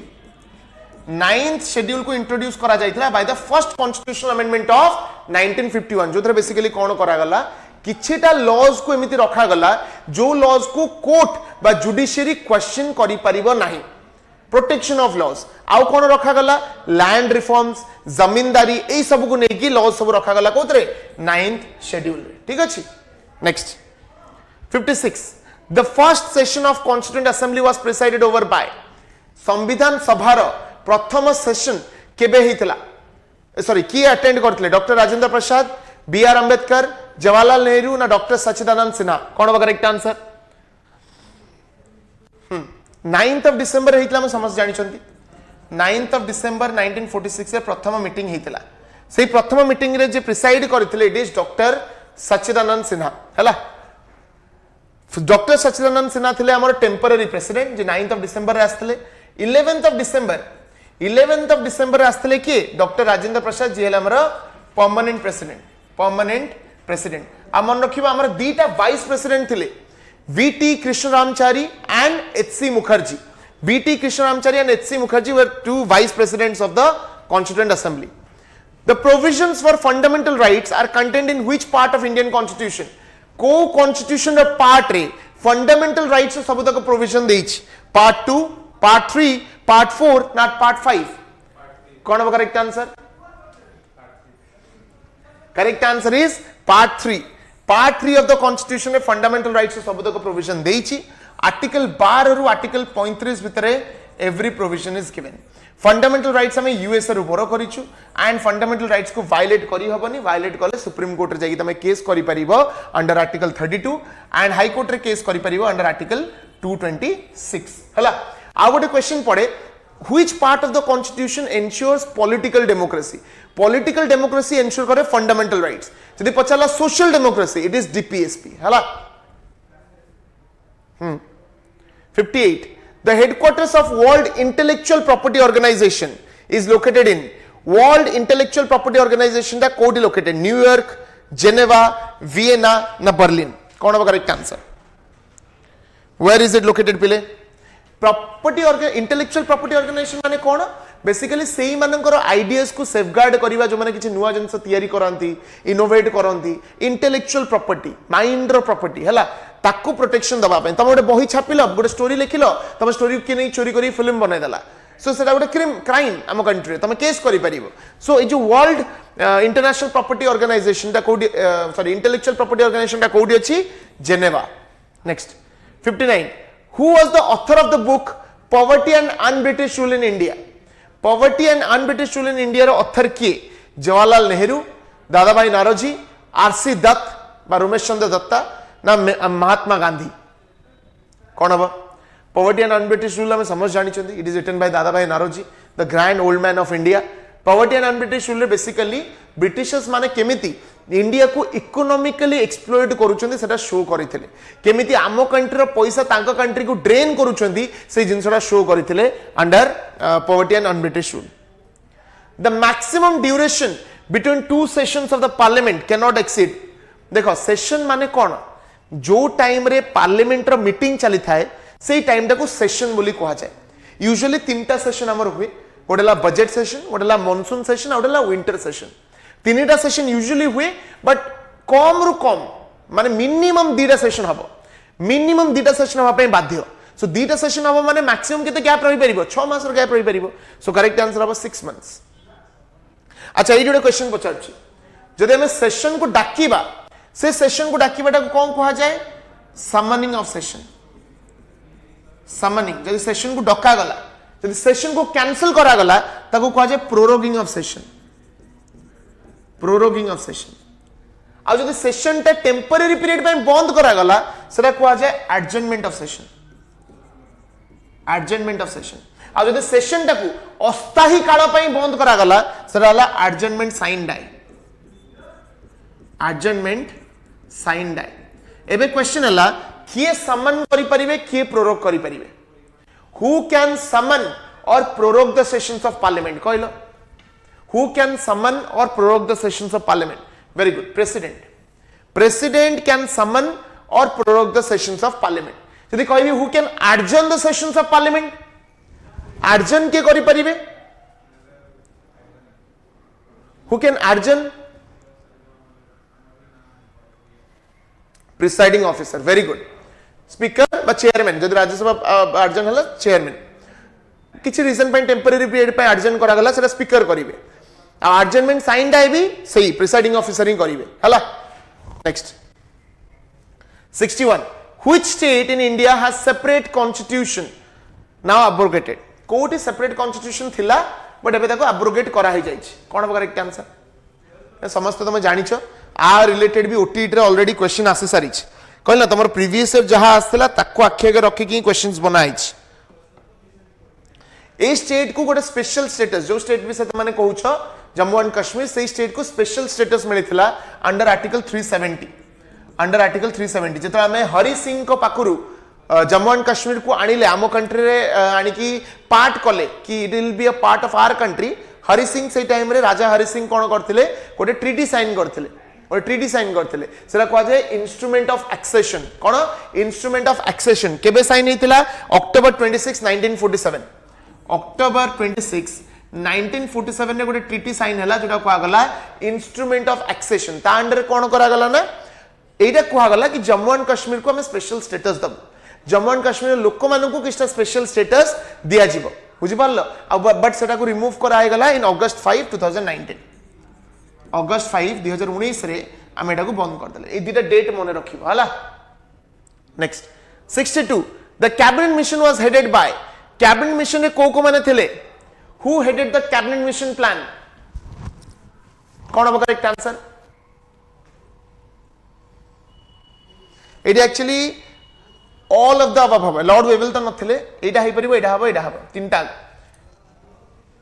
9th शेड्यूल को इंट्रोड्यूस करा जाइतला by the first constitutional amendment of 1951 जो बेसिकली कौन करा गला किछिटा लॉज को एमिति रखा गला जो लॉज को कोर्ट बा जुडिशियरी क्वेश्चन करि परिबो नाही प्रोटेक्शन ऑफ लॉज आउ कौन रखा गला लैंड रिफॉर्म्स जमींदारी ए सब को नेकी लॉज सब रखा गला कोतरे 9th शेड्यूल ठीक अछि next 56 the first session of constituent assembly was presided over by संविधान सभार प्रथम सेशन केबे हेतला सॉरी की अटेंड करथले doctor Rajendra Prasad B R Ambedkar Jawaharlal Nehru ना डॉक्टर सच्चिदानंद सिन्हा कौन होगा correct answer 9th of December हेतला हम समझ जानि छंती 9th ऑफ डिसेंबर 1946 रे प्रथम मीटिंग हेतला सेही प्रथम मीटिंग रे जे प्रिसाइड करथिले it is doctor Sachchidananda Sinha हला डॉक्टर सच्चिदानंद सिन्हा थिले हमर temporary president J 9th of December रे आस्तले 11th ऑफ डिसेंबर आस्तले कि डॉक्टर राजेंद्र प्रसाद जी हेला हमर परमानेंट प्रेसिडेंट आ मन रखिबा हमर दीटा वाइस प्रेसिडेंट थिले V T Krishnamachari and H C Mukherjee V T Krishnamachari and H C Mukherjee were two vice presidents of the constituent assembly the provisions for fundamental rights are contained in which part of Indian constitution को कॉन्स्टिट्यूशन रे पार्ट रे फंडामेंटल राइट्स सब तक प्रोविजन देछि part 2 part 3 part 4 not part 5 कौन होगा correct answer correct answer is part 3 of the constitution में फंडामेंटल राइट्स सब तक प्रोविजन देछि आर्टिकल 12 रु आर्टिकल 35 भितरे every provision is given fundamental rights हमें यूएस रे बोरो करिछु एंड फंडामेंटल राइट्स को वायलेट करी हबनी वायलेट कले सुप्रीम कोर्ट रे जाई तमे केस करि परिबो under article 32 and high court रे केस करि परिबो अंडर आर्टिकल 226 हला आ गोटे क्वेश्चन पड़े which part of the constitution ensures political democracy ensure करे fundamental rights जदि पचाला social democracy it is DPSP हला 58 the headquarters of world intellectual property organization is located in world intellectual property organization दा कोडी located न्यूयॉर्क जेनेवा वियना ना बर्लिन कौन होगा correct answer where is it located पिले प्रॉपर्टी इंटेलेक्चुअल प्रॉपर्टी ऑर्गेनाइजेशन माने कोन बेसिकली सेही मानकर आइडियाज को सेफगार्ड करिवा जो माने किछि नुवा जिंस तयारी करंती इनोवेट करंती इंटेलेक्चुअल प्रॉपर्टी माइंड रो प्रॉपर्टी हला ताकू प्रोटेक्शन दबा पे तम गोटे बही छापिलो गोटे स्टोरी लिखिलो तम स्टोरी के नै चोरी करी फिल्म बनाई देला सो सेटा गोटे क्राइम हम कंट्री तम केस करि परिबो सो ए जो वर्ल्ड इंटरनेशनल प्रॉपर्टी ऑर्गेनाइजेशन दा कोडी सॉरी इंटेलेक्चुअल प्रॉपर्टी ऑर्गेनाइजेशन दा कोडी अछि Geneva next 59 Who was the author of the book Poverty and Un-British Rule in India? Poverty and Un-British Rule in India रो author किए? जवाहरलाल नेहरू, दादा भाई नारोजी, आरसी दत्त बा रमेश चंद्र दत्ता ना महात्मा गांधी? कौन हम? पॉवर्टी एंड अनब्रिटिश रूल हमें समझ जानी चाहिए. It is written by Dadabhai Naoroji, the grand old man of India. Poverty and un-British rule basically Britishers माने केमिति इंडिया को इकोनॉमिकली एक्सप्लोइट करूछंदी सेटा शो करिथिले. केमिति आमो कंट्री रो पैसा तांको कंट्री को ड्रेन करूछंदी से जिंसटा शो करिथिले under poverty and un-British rule. The maximum duration between two sessions of the parliament can not exceed. देखो सेशन माने कोन? जो टाइम रे पार्लियामेंट रो मीटिंग चली थाए से टाइम टाको सेशन बोली कहा जाए. यूजुअली तीनटा सेशन हमर हुए. गोटेला बजेट सेशन, गोटेला मॉनसून सेशन, गोटेला विंटर सेशन. तीनटा सेशन यूजुअली हुए बट कम रु कम माने मिनिमम दीटा सेशन हबो. मिनिमम दीटा सेशन हबा पे बाध्य. सो दीटा सेशन हबो माने मैक्सिमम केते गैप रही परिबो? 6 मास रो गैप रही परिबो. सो करेक्ट आंसर हबो 6 मंथ्स. अच्छा ये जोडे क्वेश्चन पचारछि. जदि हमें सेशन को डाकिबा से सेशन को डाकिबाटा को कोन कहा जाए? Summoning of session. समनिंग. जदि सेशन को डका गला, जदि सेशन को कैंसिल करा गला ताको कहा जाए proroguing of session. Proroguing of session. आ जदि सेशन टा टेम्पररी पीरियड पे बंद करा गला सेटा कहा जाए adjournment of session. Adjournment of session. आ जदि सेशन टा को अस्थायी काल पे बंद करा गला सेटा हला adjournment sine die. Adjournment sine die. एबे क्वेश्चन हला किए समन करि परिबे, किए प्रोरोग करि परिबे? हु कैन समन और prorogue the sessions of parliament? कहलो who can summon or prorogue the sessions of parliament? Very good. President. President can summon or prorogue the sessions of parliament. यदि कहबी who can adjourn the sessions of parliament? adjourn के करि परिबे? who can adjourn? Presiding officer. Very good. Speaker बा chairman. जदि राज्यसभा adjourn हला chairman. किछि रीजन पे टेम्पररी पीरियड पे adjourn करा गला सेटा स्पीकर करिवे. एडजर्नमेंट साइन डाई भी सही प्रिसाइडिंग ऑफिसर ही करिवे. हला next 61. Which state in India has separate constitution now अब्रोगेटेड? कोठी सेपरेट कॉन्स्टिट्यूशन थिला बट एबे ताको अब्रोगेट करा ही जाइछ. कोन हो करेक्ट आंसर? समस्त तुम जानिछ. आ रिलेटेड भी ओटीटी रे ऑलरेडी क्वेश्चन आसी सारिछ. कहला तमर प्रीवियस ईयर जहां आस्थिला ताको आखे के रखि की क्वेश्चंस बनाइछ. ए स्टेट को गोटे स्पेशल स्टेटस जो स्टेट भी से माने कहूछ जम्मू एंड कश्मीर से स्टेट को स्पेशल स्टेटस मिलिथिला अंडर आर्टिकल 370. अंडर आर्टिकल 370 जेतो हमें हरि सिंह को पाखरु जम्मू एंड कश्मीर को आनिले आमो कंट्री रे आनी की पार्ट कले कि it will be a part of our country. Hari Singh से टाइम रे राजा हरि सिंह कोन करथिले? गोटे ट्रीटी साइन करथिले. और ट्रीटी साइन करथिले सेरा कहा जाए इंस्ट्रूमेंट ऑफ एक्सेशन. कोन इंस्ट्रूमेंट ऑफ एक्सेशन केबे साइन हेतिला? अक्टोबर 26 1947. अक्टोबर 26 1947 ने गोटे ट्रीटी साइन हला जोटा कहा गला इंस्ट्रूमेंट ऑफ एक्सेशन. ता अंडर कोन करा गला ना एटा कहा गला कि जम्मू एंड कश्मीर को हम स्पेशल स्टेटस दब. जम्मू एंड कश्मीर लोक मानन को किछटा स्पेशल स्टेटस दिया जिवो. बुझि पारलो? बट सेटा को रिमूव करा आइ गला इन अगस्त 5 2019. अगस्त 5 2019 रे हम एटा को बंद कर देले. ए दुटा डेट मने रखिबो हला. Next 62. The cabinet mission was headed by. Cabinet mission रे को माने थिले? Who headed the cabinet mission plan? कौन होगा correct answer? It actually all of the above हबो. लॉर्ड वेवेल तो नथिले. एटा हे परिबो, एटा हबो तीनटा.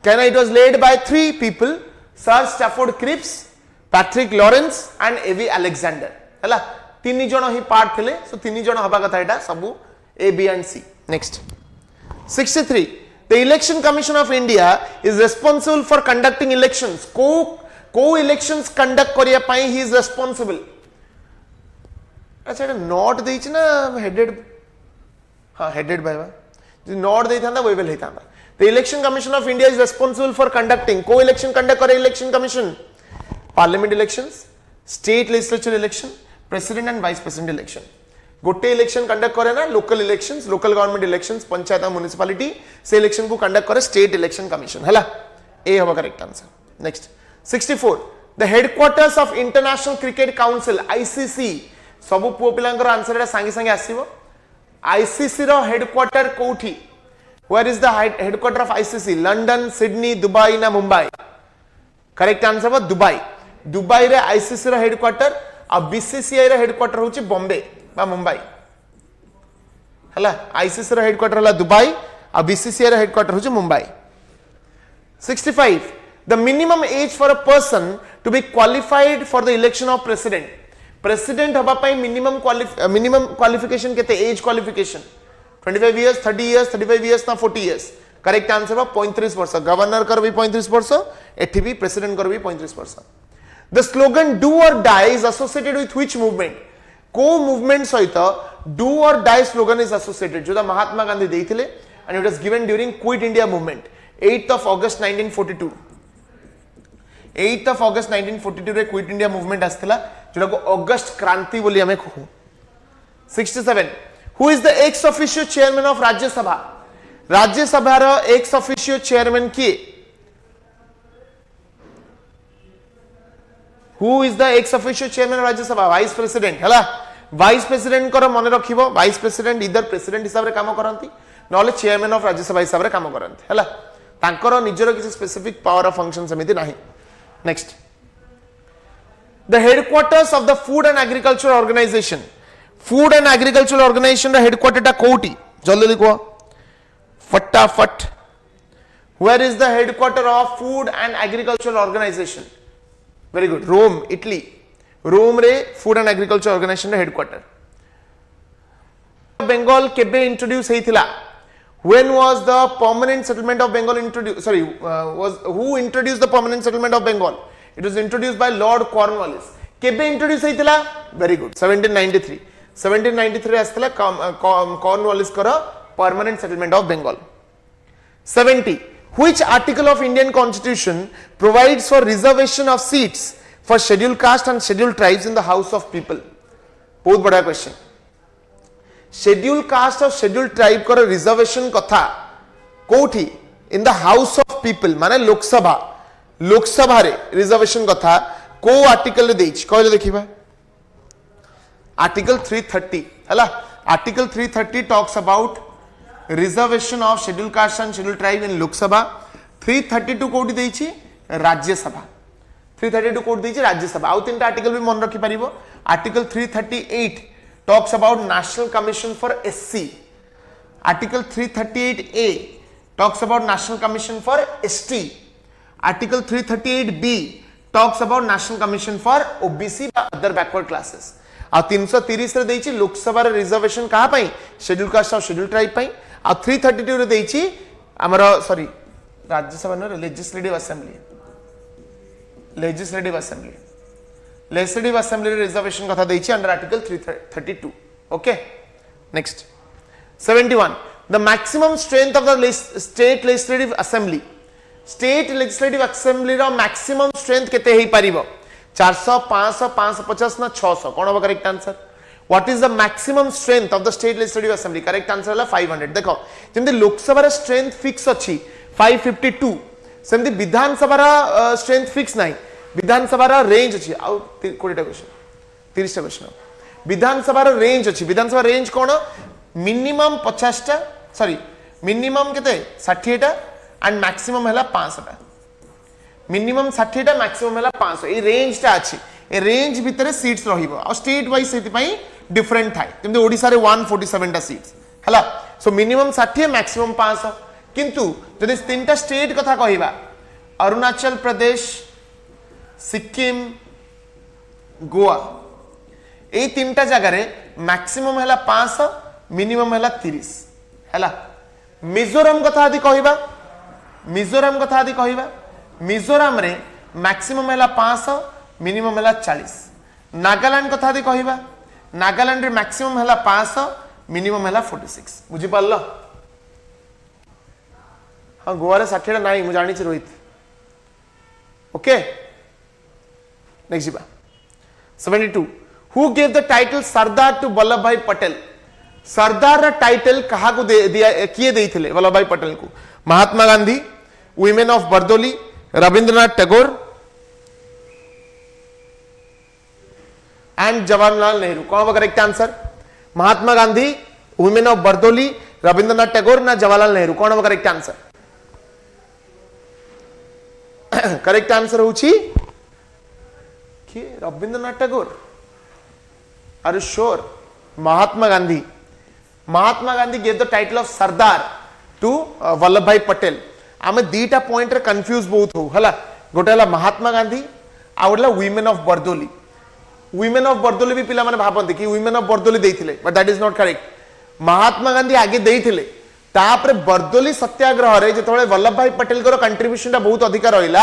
Can it was led by 3 people sir Stafford Cripps, Patrick Lawrence and AV Alexander. हला तीन जण ही पार्ट थिले. सो तीन जण हबा कथा एटा सबु A B and C. Next 63. The Election Commission of India is responsible for conducting elections. को elections conduct करिया पाई he is responsible. अच्छा नॉट देइछ ना headed. हां headed by बा. जो नॉट देइ थांदा वेबल हे थांदा. The Election Commission of India is responsible for conducting को election conduct करे election commission. Parliament elections, state legislature election, president and vice president election. गोटे इलेक्शन कंडक्ट करे ना local elections, local government elections, panchayat municipality से इलेक्शन को कंडक्ट करे स्टेट इलेक्शन कमिशन. हला ए हबा correct answer. Next 64. The headquarters of international cricket council ICC. सब पुओ पिलांकर आंसर एटा संगे संगे आसीबो. आईसीसी रो हेडक्वार्टर कोठी? Where is the headquarter of ICC? London, Sydney, Dubai ना मुंबई? करेक्ट आंसर हो दुबई. दुबई रे आईसीसी रा हेडक्वार्टर आ बीसीसीआई रा हेडक्वार्टर होची बॉम्बे बा मुंबई हला आईसीसी रा हेडक्वार्टर हला दुबई आ बीसीसीआई रा हेडक्वार्टर होची Mumbai 65 the minimum age for a person to be qualified for the election of president हबा पई minimum qualification केते age qualification 25 years 30 years 35 years ना 40 years करेक्ट आंसर बा 35 वर्ष गवर्नर कर भी 35 वर्ष एठी भी प्रेसिडेंट कर भी 35 वर्ष the slogan do or die is associated with which movement को मूवमेंट सहित do or die slogan is associated जोदा महात्मा गांधी देइथिले and it was given during quit India movement 8th of August 1942 8th of August 1942 रे क्विट इंडिया मूवमेंट आस्थिला जोटा को अगस्त क्रांति बोली हमें कहू 67 who is the ex officio chairman of Rajya Sabha रो एक्स ऑफिशियो चेयरमैन किए who is the ex officio chairman Rajya Sabha vice president हला वाइस प्रेसिडेंट कर मन रखिबो वाइस प्रेसिडेंट इधर प्रेसिडेंट हिसाब रे काम करंती नले चेयरमैन ऑफ राज्यसभा हिसाब रे काम करंती हला तांकर निजर किसी स्पेसिफिक पावर ऑफ फंक्शन समिति नाही next the headquarters of the food and agriculture organisation रा हेडक्वार्टर टा कोठी जल्दी लिखो फटाफट where is the headquarter of food and agriculture organisation very good Rome Italy Rome रे फूड एंड एग्रीकल्चर ऑर्गेनाइजेशन रा हेडक्वार्टर बेंगल केबे इंट्रोड्यूस हेतिला when was the permanent settlement of Bengal introduced who introduced the permanent settlement of Bengal it was introduced by Lord Cornwallis केबे इंट्रोड्यूस हेतिला वेरी गुड 1793 रे आस्तला कॉर्नवालिस कर permanent settlement of Bengal 70 which article of Indian constitution provides for reservation of seats for scheduled caste and scheduled tribes in the house of people बहुत बड़ा क्वेश्चन शेड्यूल कास्ट और शेड्यूल ट्राइब कर रिजर्वेशन कथा कोठी in the house of people माने लोकसभा रे रिजर्वेशन कथा को आर्टिकल रे देछ कहले देखिबा आर्टिकल 330 हला article 330 talks about reservation of schedule caste and schedule tribe in Lok Sabha 332 कोठी देछि राज्यसभा 332 कोठी देछि राज्यसभा आउ तीनटा आर्टिकल भी मन रखि परिबो article 338 talks about National Commission for SC. Article 338A talks about National Commission for ST. Article 338B talks about National Commission for OBC or other backward classes. आ 330 रे देछि लोकसभा रे रिजर्वेशन कहा पई शेड्यूल कास्ट और शेड्यूल ट्राइब पई आ 332 रे देछि हमर सॉरी राज्यसभा न legislative assembly reservation कथा देछि अंडर आर्टिकल 332 okay next 71 the maximum strength of the state legislative assembly रो maximum strength केते हेई परिबो 400 500 550 ना 600 कोन हो correct answer what is the maximum strength of the state legislative assembly correct answer हला 500 देखो जेमते लोकसभा रा स्ट्रेंथ फिक्स अछि 552 सेमते विधानसभा रा स्ट्रेंथ फिक्स नाही विधानसभा रा रेंज अछि आउ 20 टा क्वेश्चन 30 टा क्वेश्चन विधानसभा रा रेंज अछि विधानसभा रेंज कोन मिनिमम 50 टा सॉरी मिनिमम केते 60 टा एंड मैक्सिमम हला 500 टा मिनिमम 60 टा मैक्सिमम हला 500 ए रेंज टा अछि ए रेंज भितरे सीट्स रहिबो आ स्टेट वाइज सेति पई डिफरेंट थाय जेमते ओडिसा रे 147 टा सीट्स हला सो मिनिमम 60 मैक्सिमम 500 किंतु जदि तीनटा स्टेट कथा कहिबा अरुणाचल प्रदेश सिक्किम गोवा ए तीनटा जगह रे मैक्सिमम हला 500 मिनिमम हला 30 हला मिजोरम कथा आदि कहिबा मिजोरम रे मैक्सिमम हला 500 मिनिमम हला 40 नागालैंड कथा आदि कहिबा नागालैंड रे मैक्सिमम हला 500 मिनिमम हला 46 बुझी पारलो हां गोवा रे 60 टा नाही मु जानि छी रोहित ओके नेक्स्ट जीवा 72 who gave the title Sardar to Vallabh भाई पटेल सरदार रा टाइटल कहा को दिया किए देइथिले वल्लभ भाई पटेल को Mahatma Gandhi women of Bardoli Rabindranath Tagore and Jawaharlal Nehru कौन correct answer Mahatma Gandhi women of Bardoli Rabindranath Tagore ना जवाहरलाल नेहरू कौन करेक्ट आंसर करेक्ट आंसर होची किए Rabindranath Tagore are you sure Mahatma Gandhi gave the title of Sardar to Vallabh भाई पटेल आमे दीटा पॉइंट रे कंफ्यूज बहुत हो हला गोटे हला महात्मा गांधी आ गोटे वीमेन ऑफ बरदोली भी पिला माने भाबंती कि वीमेन ऑफ बरदोली देइथिले but that is not correct Mahatma Gandhi आगे देइथिले तापरे बरदोली सत्याग्रह रे जेतबेले वल्लभ भाई पटेल को कंट्रीब्यूशन टा बहुत अधिक रहिला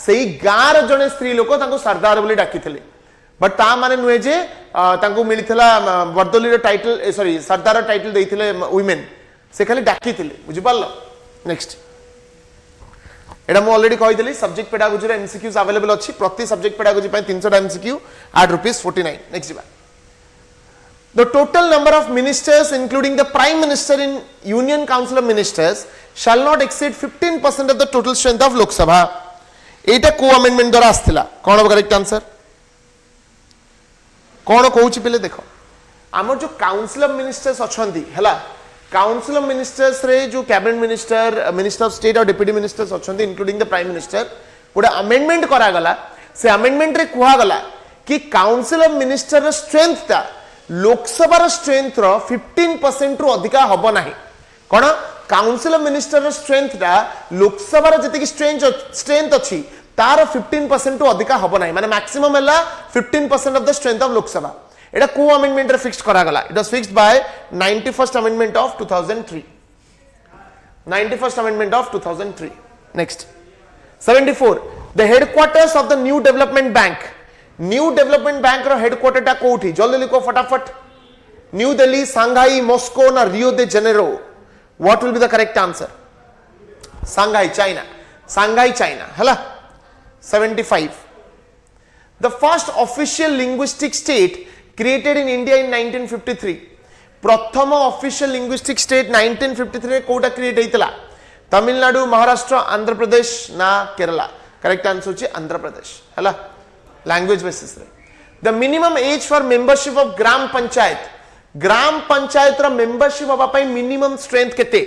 सेही गार जने स्त्री लोक तांको सरदार बोली डाकिथिले बट ता माने नुहे जे तांको मिलिथिला बरदोली रो टाइटल सॉरी सरदार टाइटल देइथिले वीमेन से खाली डाकिथिले बुझि पारलो नेक्स्ट एडा मु ऑलरेडी कहि देली सब्जेक्ट पेडागोजी रे एमसीक्यूज अवेलेबल अछि प्रति सब्जेक्ट पेडागोजी पय 300 टा एमसीक्यू ₹8.49 नेक्स्ट बा The total number of ministers including the prime minister in union council of ministers shall not exceed 15% of the total strength of Lok Sabha एटा को अमेंडमेंट द्वारा आस्थिला कोन करेक्ट आंसर कोन कहूची पिले देखो हमर जो काउंसिल ऑफ मिनिस्टर्स अछंती हला काउंसिल ऑफ मिनिस्टर्स रे जो कैबिनेट मिनिस्टर ऑफ स्टेट और डिप्यूटी मिनिस्टर्स अछंती इंक्लूडिंग द प्राइम मिनिस्टर गोटे अमेंडमेंट करा गला से अमेंडमेंट रे कुहा गला कि काउंसिल ऑफ मिनिस्टर रे स्ट्रेंथ ता लोकसभा स्ट्रेंथ रो 15% रु अधिका हबो नाही कोन काउंसिल ऑफ मिनिस्टर रो स्ट्रेंथ ता लोकसभा रो जति स्ट्रेंथ अछि तार 15% रु अधिका हबो नाही माने मैक्सिमम हला 15% of the strength of Lok Sabha एटा को अमेंडमेंट रे फिक्स्ड करा गला it was fixed by 91st amendment of 2003 91st amendment of 2003 next 74 the headquarters of the new development bank रो हेडक्वार्टर टा कोठी जल्दी लिखो फटाफट न्यू दिल्ली सांघाई मॉस्को ना Rio de Janeiro what will be the correct answer Shanghai China हला 75 the first official linguistic state created in India in 1953 प्रथम ऑफिशियल लिंग्विस्टिक स्टेट 1953 रे कोटा क्रिएट हेतला तमिलनाडु महाराष्ट्र आंध्र प्रदेश ना केरला करेक्ट आंसर होची आंध्र प्रदेश हला लैंग्वेज बेसिस रे the minimum age for membership of gram panchayat रो मेंबरशिप होबा पई मिनिमम स्ट्रेंथ केते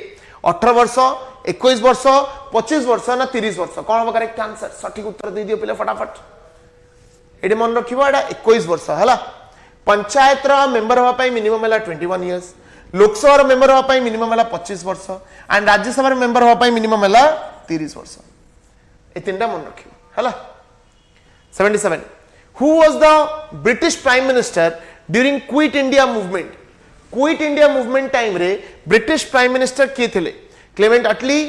18 वर्ष 21 वर्ष 25 वर्ष ना 30 वर्ष कोन हो करेक्ट आंसर सटीक उत्तर दे दियो पहिले फटाफट एडे मन रखिबो एडा 21 वर्ष हला पंचायत रो मेंबर होबा पई मिनिमम हला 21 इयर्स लोकसभा रो मेंबर होबा पई मिनिमम हला 25 वर्ष एंड राज्यसभा रो मेंबर होबा पई मिनिमम हला 30 वर्ष ए तीनटा मन रखिबो हला 77 who was the British prime minister during quit india movement time रे british prime minister किए थिले Clement Attlee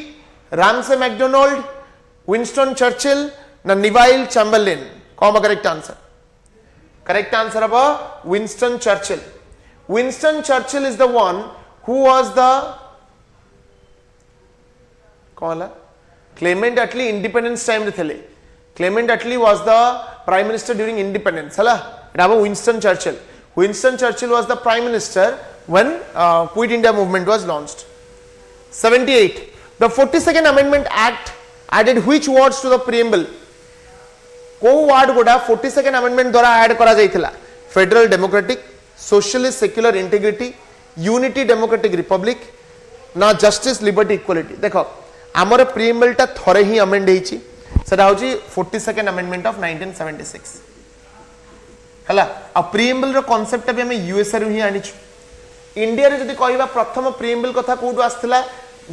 Ramsay MacDonald Winston Churchill ना निवाइल चैम्बरलेन कौन बा करेक्ट आंसर अब Winston Churchill is the one who was the कौन क्लेमेंट अटली इंडिपेंडेंस टाइम रे थिले Clement Attlee was the prime minister during independence hala it was Winston Churchill was the prime minister when quit india movement was launched 78 the 42nd amendment act added which words to the preamble को word गोडा 42nd amendment द्वारा ऐड करा जाइथिला federal democratic socialist secular integrity unity democratic republic ना जस्टिस लिबर्टी इक्वालिटी देखो हमर प्रीएम्बल टा थरे ही अमेंड हेची सेटा होची 42nd अमेंडमेंट ऑफ 1976 हला आ प्रीएम्बल रो कांसेप्ट भी हम यूएसए रो ही आनी छु इंडिया रे जदी कहबा प्रथम प्रीएम्बल कथा कोडु आस्थिला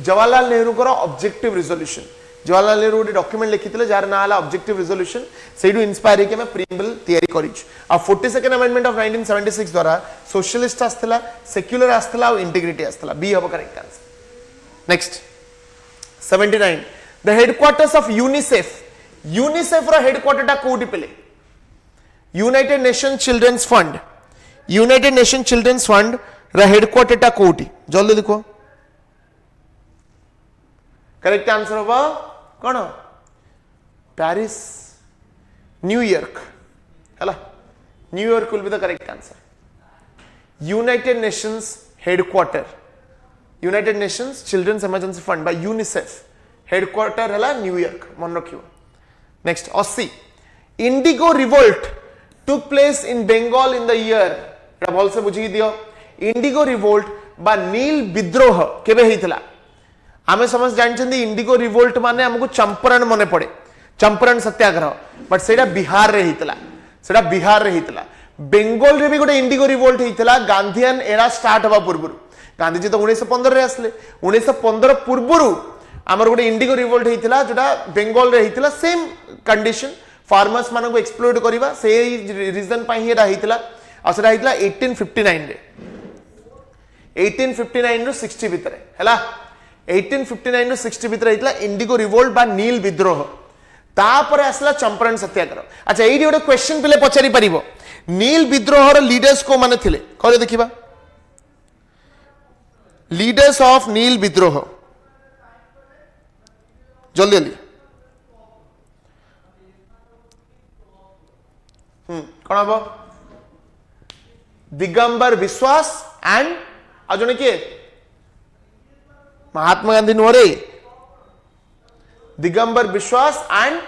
जवाहरलाल नेहरू को ऑब्जेक्टिव रिजोल्यूशन जवाहरलाल नेहरू गोटे डॉक्यूमेंट लिखिथिले जार ना हला ऑब्जेक्टिव रिजोल्यूशन सेडू इंस्पायर के हम प्रीएम्बल तैयारी करिछु आ 42nd अमेंडमेंट ऑफ 1976 द्वारा सोशलिस्ट आस्थिला सेक्युलर आस्थिला और इंटीग्रिटी आस्थिला बी हबो correct answer next 79 the headquarters of UNICEF रो हेडक्वार्टर टा कोठी पेले यूनाइटेड नेशन चिल्ड्रंस फंड रो हेडक्वार्टर टा कोठी जल्दी लिखो करेक्ट आंसर होबा कोन पेरिस न्यूयॉर्क हला New York will be the correct answer United nations headquarter United nations children's emergency fund by UNICEF headquarter हला न्यूयॉर्क मन रखियो next 80 indigo revolt took place in Bengal in the year एटा भल से बुझी दियो इंडिगो रिवोल्ट बा नील विद्रोह केबे हेतिला आमे समझ जानछन्दी इंडिगो रिवोल्ट माने हमको चंपारण मने पड़े चंपारण सत्याग्रह बट सेटा बिहार रे हेतिला सेटा बिहार रे हितला बेंगल रे भी गोटे इंडिगो रिवोल्ट हितला गांधीयन एरा स्टार्ट हवा पूर्व गांधी जी तो 1915 रे आसले 1915 पूर्व आमर गोटे इंडिगो रिवोल्ट हितला जोटा बेंगल रे हितला सेम कंडीशन फार्मर्स मानन को एक्सप्लोइट करबा से रीजन पई ही एरा हितला आ सेटा हितला 1859 रे 1859 रो 60 भितरे हला 1859 रो 60 भितरे हितला इंडिगो रिवोल्ट बा नील विद्रोह तापर आसला चंपारण सत्याग्रह अच्छा एडी गोटे क्वेश्चन पिले पचारि परिबो नील विद्रोह रो लीडर्स को माने थिले कहले देखिबा लीडर्स ऑफ नील विद्रोह जल्दी जल्दी कौन हम दिगंबर विश्वास एंड आज जने किए महात्मा गांधी नुहरे दिगंबर विश्वास एंड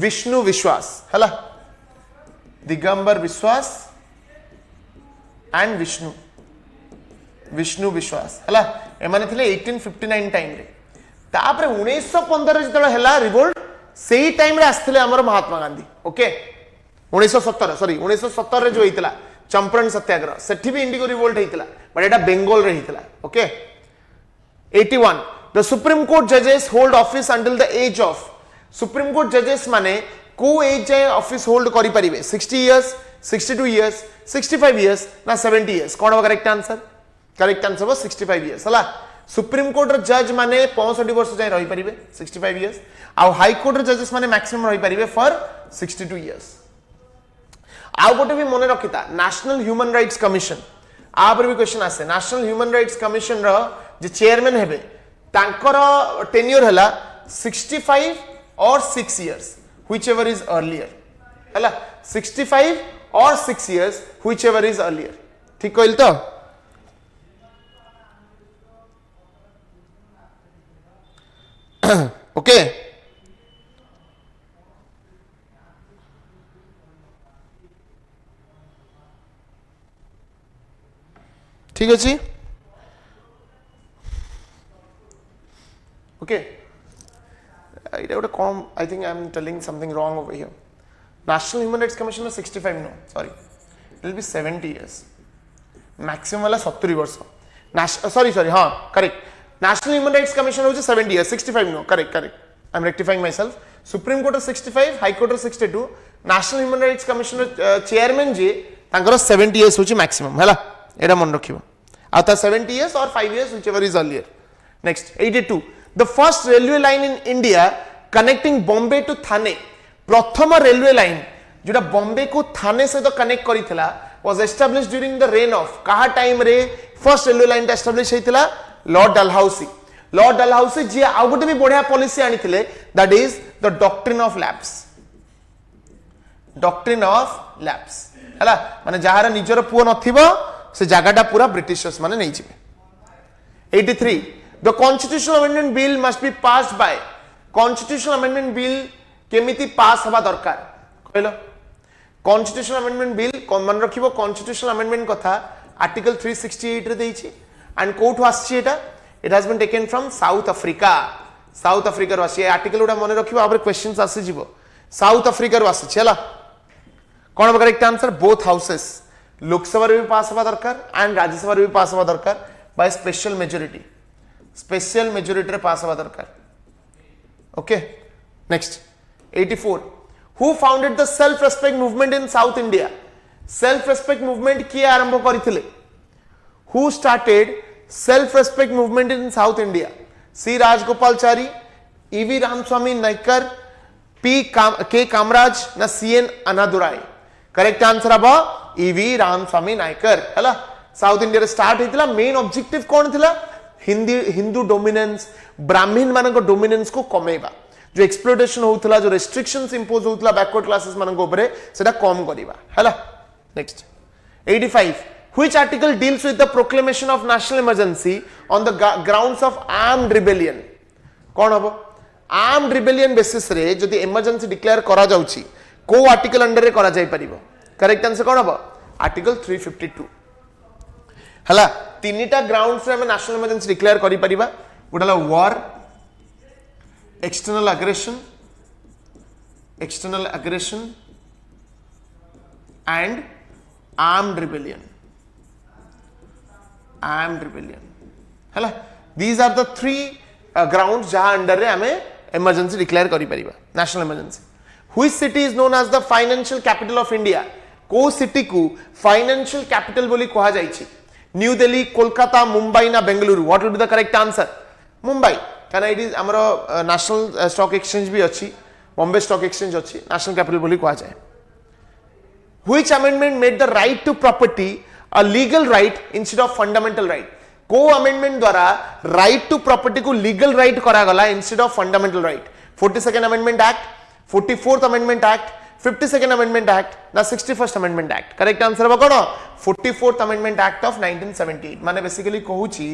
विष्णु विश्वास हला दिगंबर विश्वास एंड विष्णु विष्णु विश्वास हला एमाने थिले 1859 टाइम रे तापर 1915 जतले हला रिवोल्ट सेही टाइम रे आस्थिले हमर महात्मा गांधी ओके 1917 सॉरी 1917 रे जो हितला चंपारण सत्याग्रह सेठी भी इंडिगो रिवोल्ट हितला बट एटा बेंगल रे हितला ओके 81 द सुप्रीम कोर्ट जजेस hold office until the age of supreme court जजेस माने को एज जाए ऑफिस होल्ड करि परिबे 60 इयर्स 62 इयर्स 65 इयर्स ना 70 इयर्स कोन हो करेक्ट आंसर हो 65 इयर्स हला सुप्रीम कोर्ट र जज माने 65 वर्ष जाए रही परिबे 65 इयर्स आ हाई कोर्ट र जजेस माने मैक्सिमम रही परिबे फॉर 62 इयर्स आउ गोटे भी मन रखिता नेशनल ह्यूमन राइट्स कमिशन आ पर भी क्वेश्चन आसे नेशनल ह्यूमन राइट्स कमिशन रो जे चेयरमैन हेबे तांकर टेन्योर हला 65 और 6 इयर्स व्हिचएवर इज अर्लियर हला 65 और 6 इयर्स व्हिचएवर इज अर्लियर ठीक कहल तो ओके ठीक अच्छी ओके कौन I think I am telling something wrong over here national human rights commission 65 no sorry it will be 70 years maximum वाला 70 वर्ष सॉरी सॉरी हाँ correct national human rights commission होचे 70 years 65 no correct correct I am rectifying myself supreme court 65 high court 62 national human rights commission chairman जे तांकर 70 इयर्स होचे मैक्सिमम हैला एटा मन रखिबो आता 70 years or 5 years whichever is earlier next 82 the first railway line in India connecting Bombay to Thane प्रथम रेलवे लाइन जोटा बॉम्बे को थाने से तो कनेक्ट करितला was established during the reign of कहा टाइम रे फर्स्ट रेलवे लाइन ता एस्टैब्लिश हेतिला लॉर्ड डलहाउसी जे आ गोटे भी बढ़िया पॉलिसी आनिथिले that is the doctrine of lapse हला माने जहार निजर पुओ नथिबो से जगहटा पूरा ब्रिटिशर्स माने नहीं जिवे 83 the constitutional amendment bill must be passed by constitutional amendment bill केमिति पास हवा दरकार कहलो कॉन्स्टिट्यूशनल अमेंडमेंट बिल कोन मन रखिबो कॉन्स्टिट्यूशनल अमेंडमेंट कथा आर्टिकल 368 रे देइछि एंड कोठु आछि एटा it has been taken from South Africa रो आछि आर्टिकल उडा मन रखिबो आबरे क्वेश्चंस आसी जिवो साउथ अफ्रीका रो आछि छला कोन correct answer both houses Lok Sabha भी पास हवा दरकार एंड राज्यसभा भी पास हवा दरकार बाय स्पेशल मेजोरिटी रे पास हवा दरकार okay next 84 who founded the self respect movement in south India self respect movement किए आरंभ करथिले who started self respect movement in south India C Rajagopalachari EV Ramaswamy Naicker K Kamaraj ना सीएन अनादुराई करेक्ट आंसर अब ईवी रामस्वामी नायकर हला साउथ इंडिया रे स्टार्ट हेतिला मेन ऑब्जेक्टिव कोन थिला हिंदू डोमिनेंस ब्राह्मण मानक डोमिनेंस को कमेबा जो एक्सप्लोइटेशन होउतला जो रेस्ट्रिक्शंस इंपोज होउतला बैकवर्ड क्लासेस मानक ऊपर सेटा कम करिबा हला next 85 which article deals with the proclamation of national emergency on the grounds of armed rebellion कोन हबो आर्म्ड रिबेलियन बेसिस रे जदि इमरजेंसी डिक्लेयर करा जाउची को आर्टिकल अंडर रे करा जाय परिबो करेक्ट आंसर कोन हबो आर्टिकल 352 हला तीनटा ग्राउंड्स रे हम नेशनल इमरजेंसी डिक्लेयर करि परिबा गोटला war external aggression and armed rebellion. Armed rebellion. Hala. These are the three grounds jaha under re ame emergency declare kari pariba. National emergency. Which city is known as the financial capital of India? को city को financial capital बोली कहा जाइछि. New Delhi, Kolkata, Mumbai na Bengaluru. What would be the correct answer? Mumbai. Can it is amaro national stock exchange भी अच्छी. Bombay stock exchange अच्छी. National capital बोली कहा जाए. Which amendment made the right to property a legal right instead of fundamental right? को amendment द्वारा right to property को legal right करा गला instead of fundamental right. 42nd Amendment Act, 44th Amendment Act, 52nd Amendment Act, na 61st Amendment Act. Correct answer होगा कौन? 44th Amendment Act of 1978. माने basically कहूची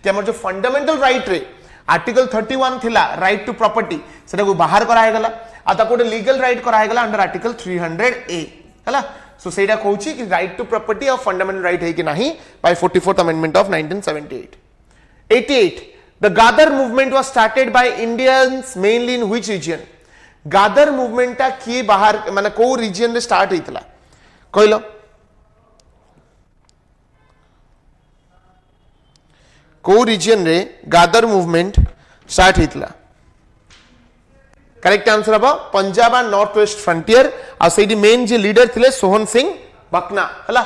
कि हमर जो fundamental right रे Article 31 थिला right to property सेटा को बाहर कराया गला आ ताको legal right कराया गला under Article 300A हला. So सेटा कहूची कि right to property और fundamental right है कि नहीं by 44th Amendment of 1978. 88. The Ghadar movement was started by Indians mainly in which region? Ghadar movement टा किए बाहर माने को region रे start होइतला कहलो को region रे Ghadar movement start होइतला. Correct answer अब Punjab and north west frontier और सेडी main जे leader थिले सोहन सिंह बकना हला.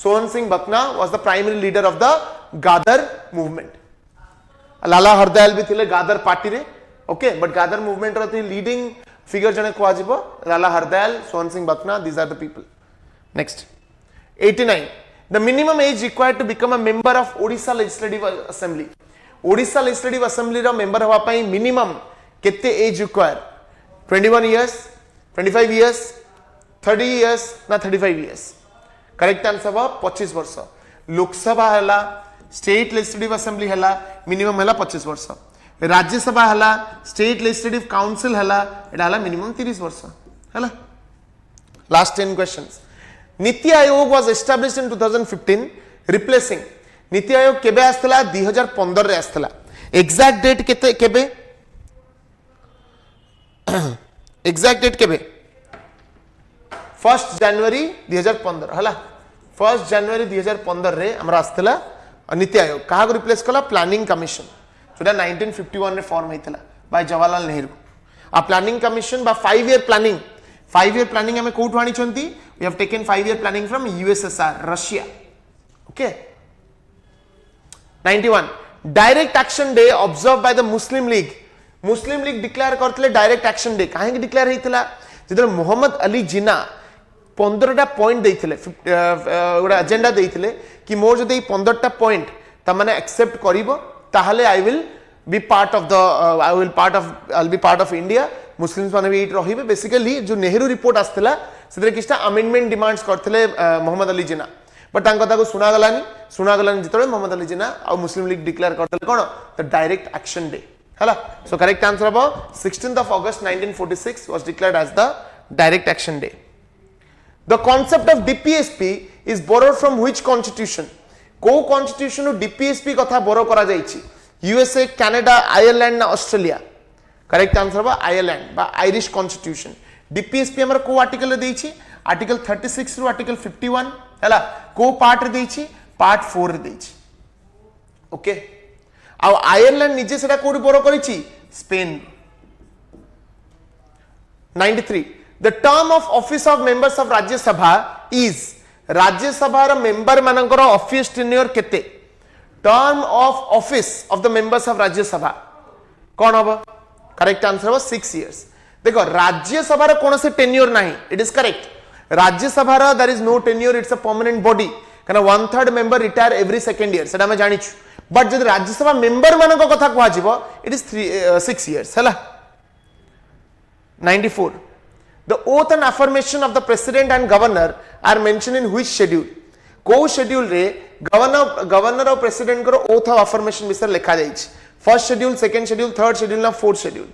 Sohan Singh बकना was the primary leader of the Ghadar movement. लाला हरदयाल भी थिले Ghadar party रे. Okay, but Ghadar movement रो थी leading figure जने को आजिबो लाला Hardayal, Sohan Singh बकना. These are the people. Next. 89. The minimum age required to become a member of Odisha Legislative Assembly. Odisha Legislative Assembly row member हवा पाई minimum कितने age require? 21 years, 25 years, 30 years ना 35 years. Correct answer हवा 25 वर्ष. लोकसभा हला, state legislative assembly हला, minimum हला 25 वर्ष. राज्यसभा हला, state legislative council हला, एटा हला minimum 30 वर्ष. हला. Last 10 questions. NITI Aayog was established in 2015 replacing. NITI Aayog केबे आस्तला 2015 रे आस्तला. Exact date केते केबे? Exact date केबे? 1st January 2015 हला. 1st January 2015 रे हमरा आस्तला नीति आयोग कहा को रिप्लेस कला प्लानिंग कमिशन जोटा 1951 रे फॉर्म हेतला बाय जवाहरलाल नेहरू. आ प्लानिंग कमिशन बा 5 ईयर प्लानिंग हमें कोठु आनी छंती. We have taken 5 year planning from USSR Russia. Okay. 91 direct action day observe by the Muslim League declare करतले डायरेक्ट एक्शन डे काहे कि डिक्लेयर हेतला जेदर मोहम्मद अली जिना 15टा पॉइंट देइथिले गोटा एजेंडा देइथिले कि मोर जदि 15टा पॉइंट त माने एक्सेप्ट करिवो ताहले I will be part of India. Muslims माने भी रहिबे. बेसिकली जो नेहरू रिपोर्ट आस्तला सेदरे किछटा अमेंडमेंट डिमांड्स करथिले मोहम्मद अली जिना बट तांको ताको सुना गलानी जितरे मोहम्मद अली जिना आ मुस्लिम लीग डिक्लेयर करथिले कोन द डायरेक्ट एक्शन डे हला. सो करेक्ट आंसर अब 16th of August 1946 was declared as the direct action day. The concept of DPSP is borrowed from which constitution? को constitution उ DPSP कथा borrow करा जाइछि? USA, Canada, Ireland ना ऑस्ट्रेलिया. करेक्ट आंसर बा आयरलैंड बा आयरिश कॉन्स्टिट्यूशन. DPSP हमर को आर्टिकल रे देइछि? आर्टिकल 36 रु आर्टिकल 51 हला. को पार्ट रे देइछि? पार्ट 4 रे देइछि. ओके. आ आयरलैंड निजे सेटा कोड borrow करिछि? Spain. 93. The term of office of members of Rajya Sabha is Rajya Sabha रा member मानकर office tenure केते? Term of office of the members of Rajya Sabha कौन होगा? Correct answer होगा 6 years. देखो राज्य सभा रा कौन से tenure नहीं? It is correct. राज्य सभा रा there is no tenure. It's a permanent body. कहना 1/3 member retire every second year. सेटा मैं जानी छु. But जब राज्य सभा member मानक कथा कुआ जीवो it is 6 years. हला. 94. The oath and affirmation of the president and governor are mentioned in which schedule? को schedule रे governor और president करो oath और affirmation विषय लिखा जाइछ. First schedule, second schedule, third schedule ना fourth schedule.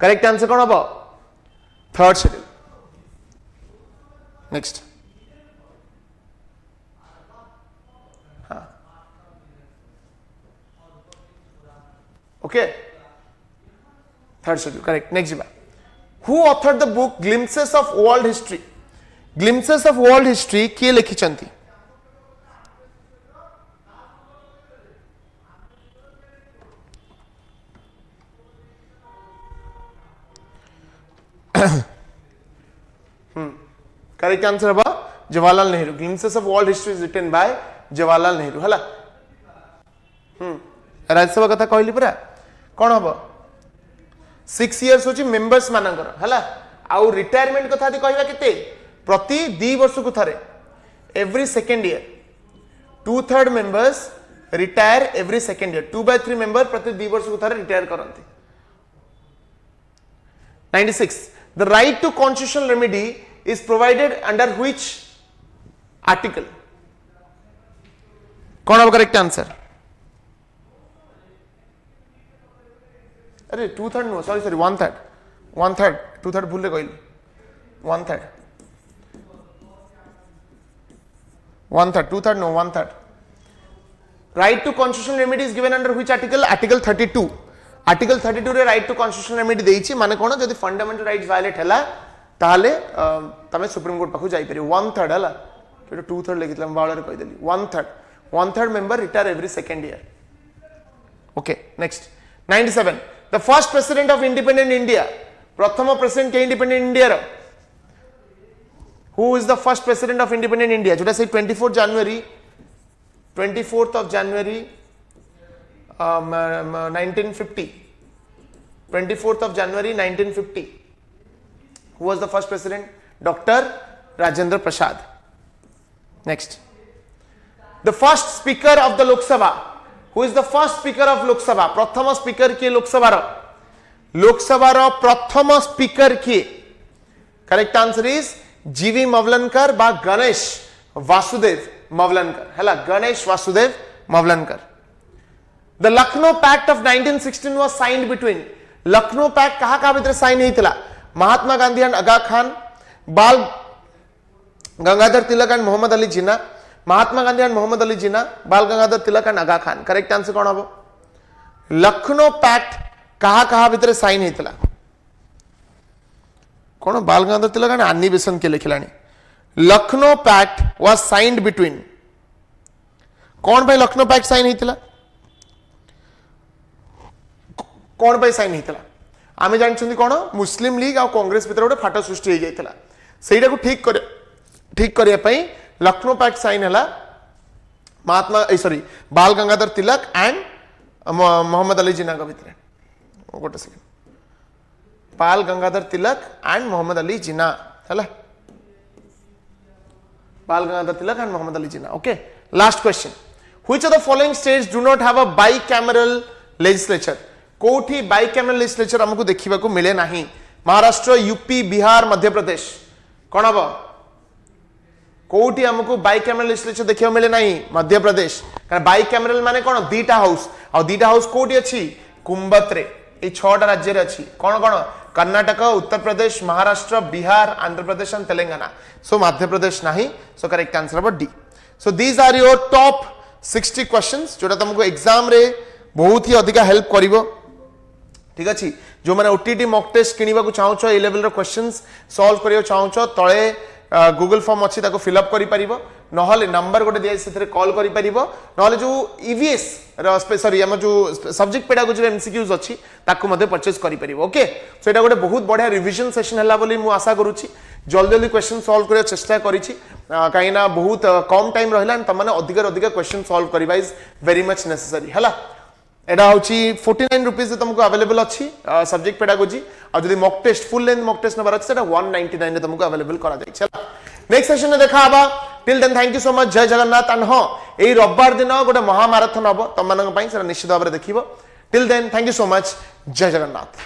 Correct answer कौन होगा? Third schedule. Next. हाँ. Okay. Third schedule. Correct. Next. Who authored the book Glimpses of World History? Glimpses of world history किए लिखिचंती करेक्ट आंसर हबा Jawaharlal Nehru glimpses of world history is written by Jawaharlal Nehru हला राज्यसभा कथा कहली परा कौन हम 6 इयर्स होची मेंबर्स मानकर हला आउ रिटायरमेंट कथा दी कहबा केते प्रति 2 वर्ष को थरे every second year 2/3 members retire every second year 2/3 member प्रति 2 वर्ष को थरे रिटायर करंती 96 the right to constitutional remedy is provided under which article कौन अब करेक्ट आंसर अरे 2/3 नो सॉरी 1/3 2/3 भूल रे कहली 1/3 2/3 no 1/3 right to constitutional remedy is given under which article article 32 रे राइट टू कॉन्स्टिट्यूशनल रेमेडी देइछि माने कोन जदि फंडामेंटल राइट्स वायलेट हला ताले तमे सुप्रीम कोर्ट पाखु जाई परियो 1/3 हला केतो 2/3 लिखितला बावळे रे कहि देली 1/3 member retire every second year okay next 97 the first president of independent India प्रथम प्रेसिडेंट के इंडिपेंडेंट इंडिया रो who is the first president of independent India जोटा से 24th of January 1950 24th of January 1950 who was the first president Dr. Rajendra Prasad next the first speaker of the Lok Sabha who is the first speaker of Lok Sabha प्रथम स्पीकर किए लोक सभा रो प्रथम स्पीकर किए करेक्ट आंसर इज जीवी मवलनकर बा गणेश वासुदेव मवलनकर हला Ganesh Vasudev Mavalankar the Lucknow pact of 1916 was signed between Lucknow pact कहा भीतर साइन हेतिला Mahatma Gandhi and Aga Khan Bal Gangadhar Tilak and Mohammad Ali Jinnah Mahatma Gandhi and Mohammad Ali Jinnah Bal Gangadhar Tilak and Aga Khan correct answer कौन हम लखनऊ पैक्ट कहा भीतर साइन हेतिला कौन Bal Gangadhar Tilak and Annie Besant के लिखिलानी Lucknow pact was signed between कौन भाई लखनऊ पैक्ट साइन हेतिला कौन भाई साइन हेतिला आमे जानछुंदी कौन मुस्लिम लीग और कांग्रेस भीतर गोटे फाट सृष्टि हो जाइतिला सेटा को ठीक करिया पई लखनऊ पैक्ट साइन हला महात्मा सॉरी बाल गंगाधर तिलक एंड मोहम्मद अली जिन्ना भीतर गोटे सेकंड बाल गंगाधर तिलक एंड मोहम्मद अली जिन्ना हला Bal Gangadhar Tilak and Mohammad Ali Jinnah okay last question which of the following states do not have a bicameral legislature कोठी बाइकैमरल लेजिस्लेचर हमको देखिबा को मिले नाही महाराष्ट्र यूपी बिहार मध्य प्रदेश कौन हम कोठी हमको बाइकैमरल लेजिस्लेचर देखिबा मिले नाही मध्य प्रदेश कारण बाइकैमरल माने कौन दीटा हाउस कोठी अछि कुंबत्रे ए 6टा राज्य रे अछि कौन कर्नाटक उत्तर प्रदेश महाराष्ट्र बिहार आंध्र प्रदेश एंड तेलंगाना सो मध्य प्रदेश नहीं सो करेक्ट आंसर अब D so these are your top 60 questions जोटा तुमको एग्जाम रे बहुत ही अधिक हेल्प करिवो ठीक अछि जो माने ओटीटी मॉक टेस्ट किनिबा को चाहौ छ ए लेवल रो क्वेश्चंस सॉल्व करियो चाहौ छ तळे गूगल फॉर्म अच्छी ताको फिल अप करि परिबो नहले नंबर गोटे दिया से कॉल करि परिबो नहले जो ईवीएस सॉरी हम जो सब्जेक्ट पेडागोजी एमसीक्यूज अच्छी ताको मध्ये परचेज करि परिबो ओके सो एटा गोटे बहुत बढ़िया रिवीजन सेशन हला बोली मु आशा करूची जल्दी क्वेश्चन सॉल्व करिया चेष्टा करिछि काइना बहुत कम टाइम रहला त माने अधिक क्वेश्चन सॉल्व करिबा इज वेरी मच नेसेसरी हला एटा होची 49 रुपीस तुमको अवेलेबल अच्छी सब्जेक्ट पेडागोजी और जदी mock test full length mock test number अच्छे 199 रे तुमको अवेलेबल करा जाय चला नेक्स्ट सेशन में देखा आबा till then thank you so much जय जगन्नाथ एंड हां एई रविवार दिन गोटे महामाराथन हबो तम मानक पई सेरा निश्चित भाबरे देखिबो till then thank you so much जय जगन्नाथ।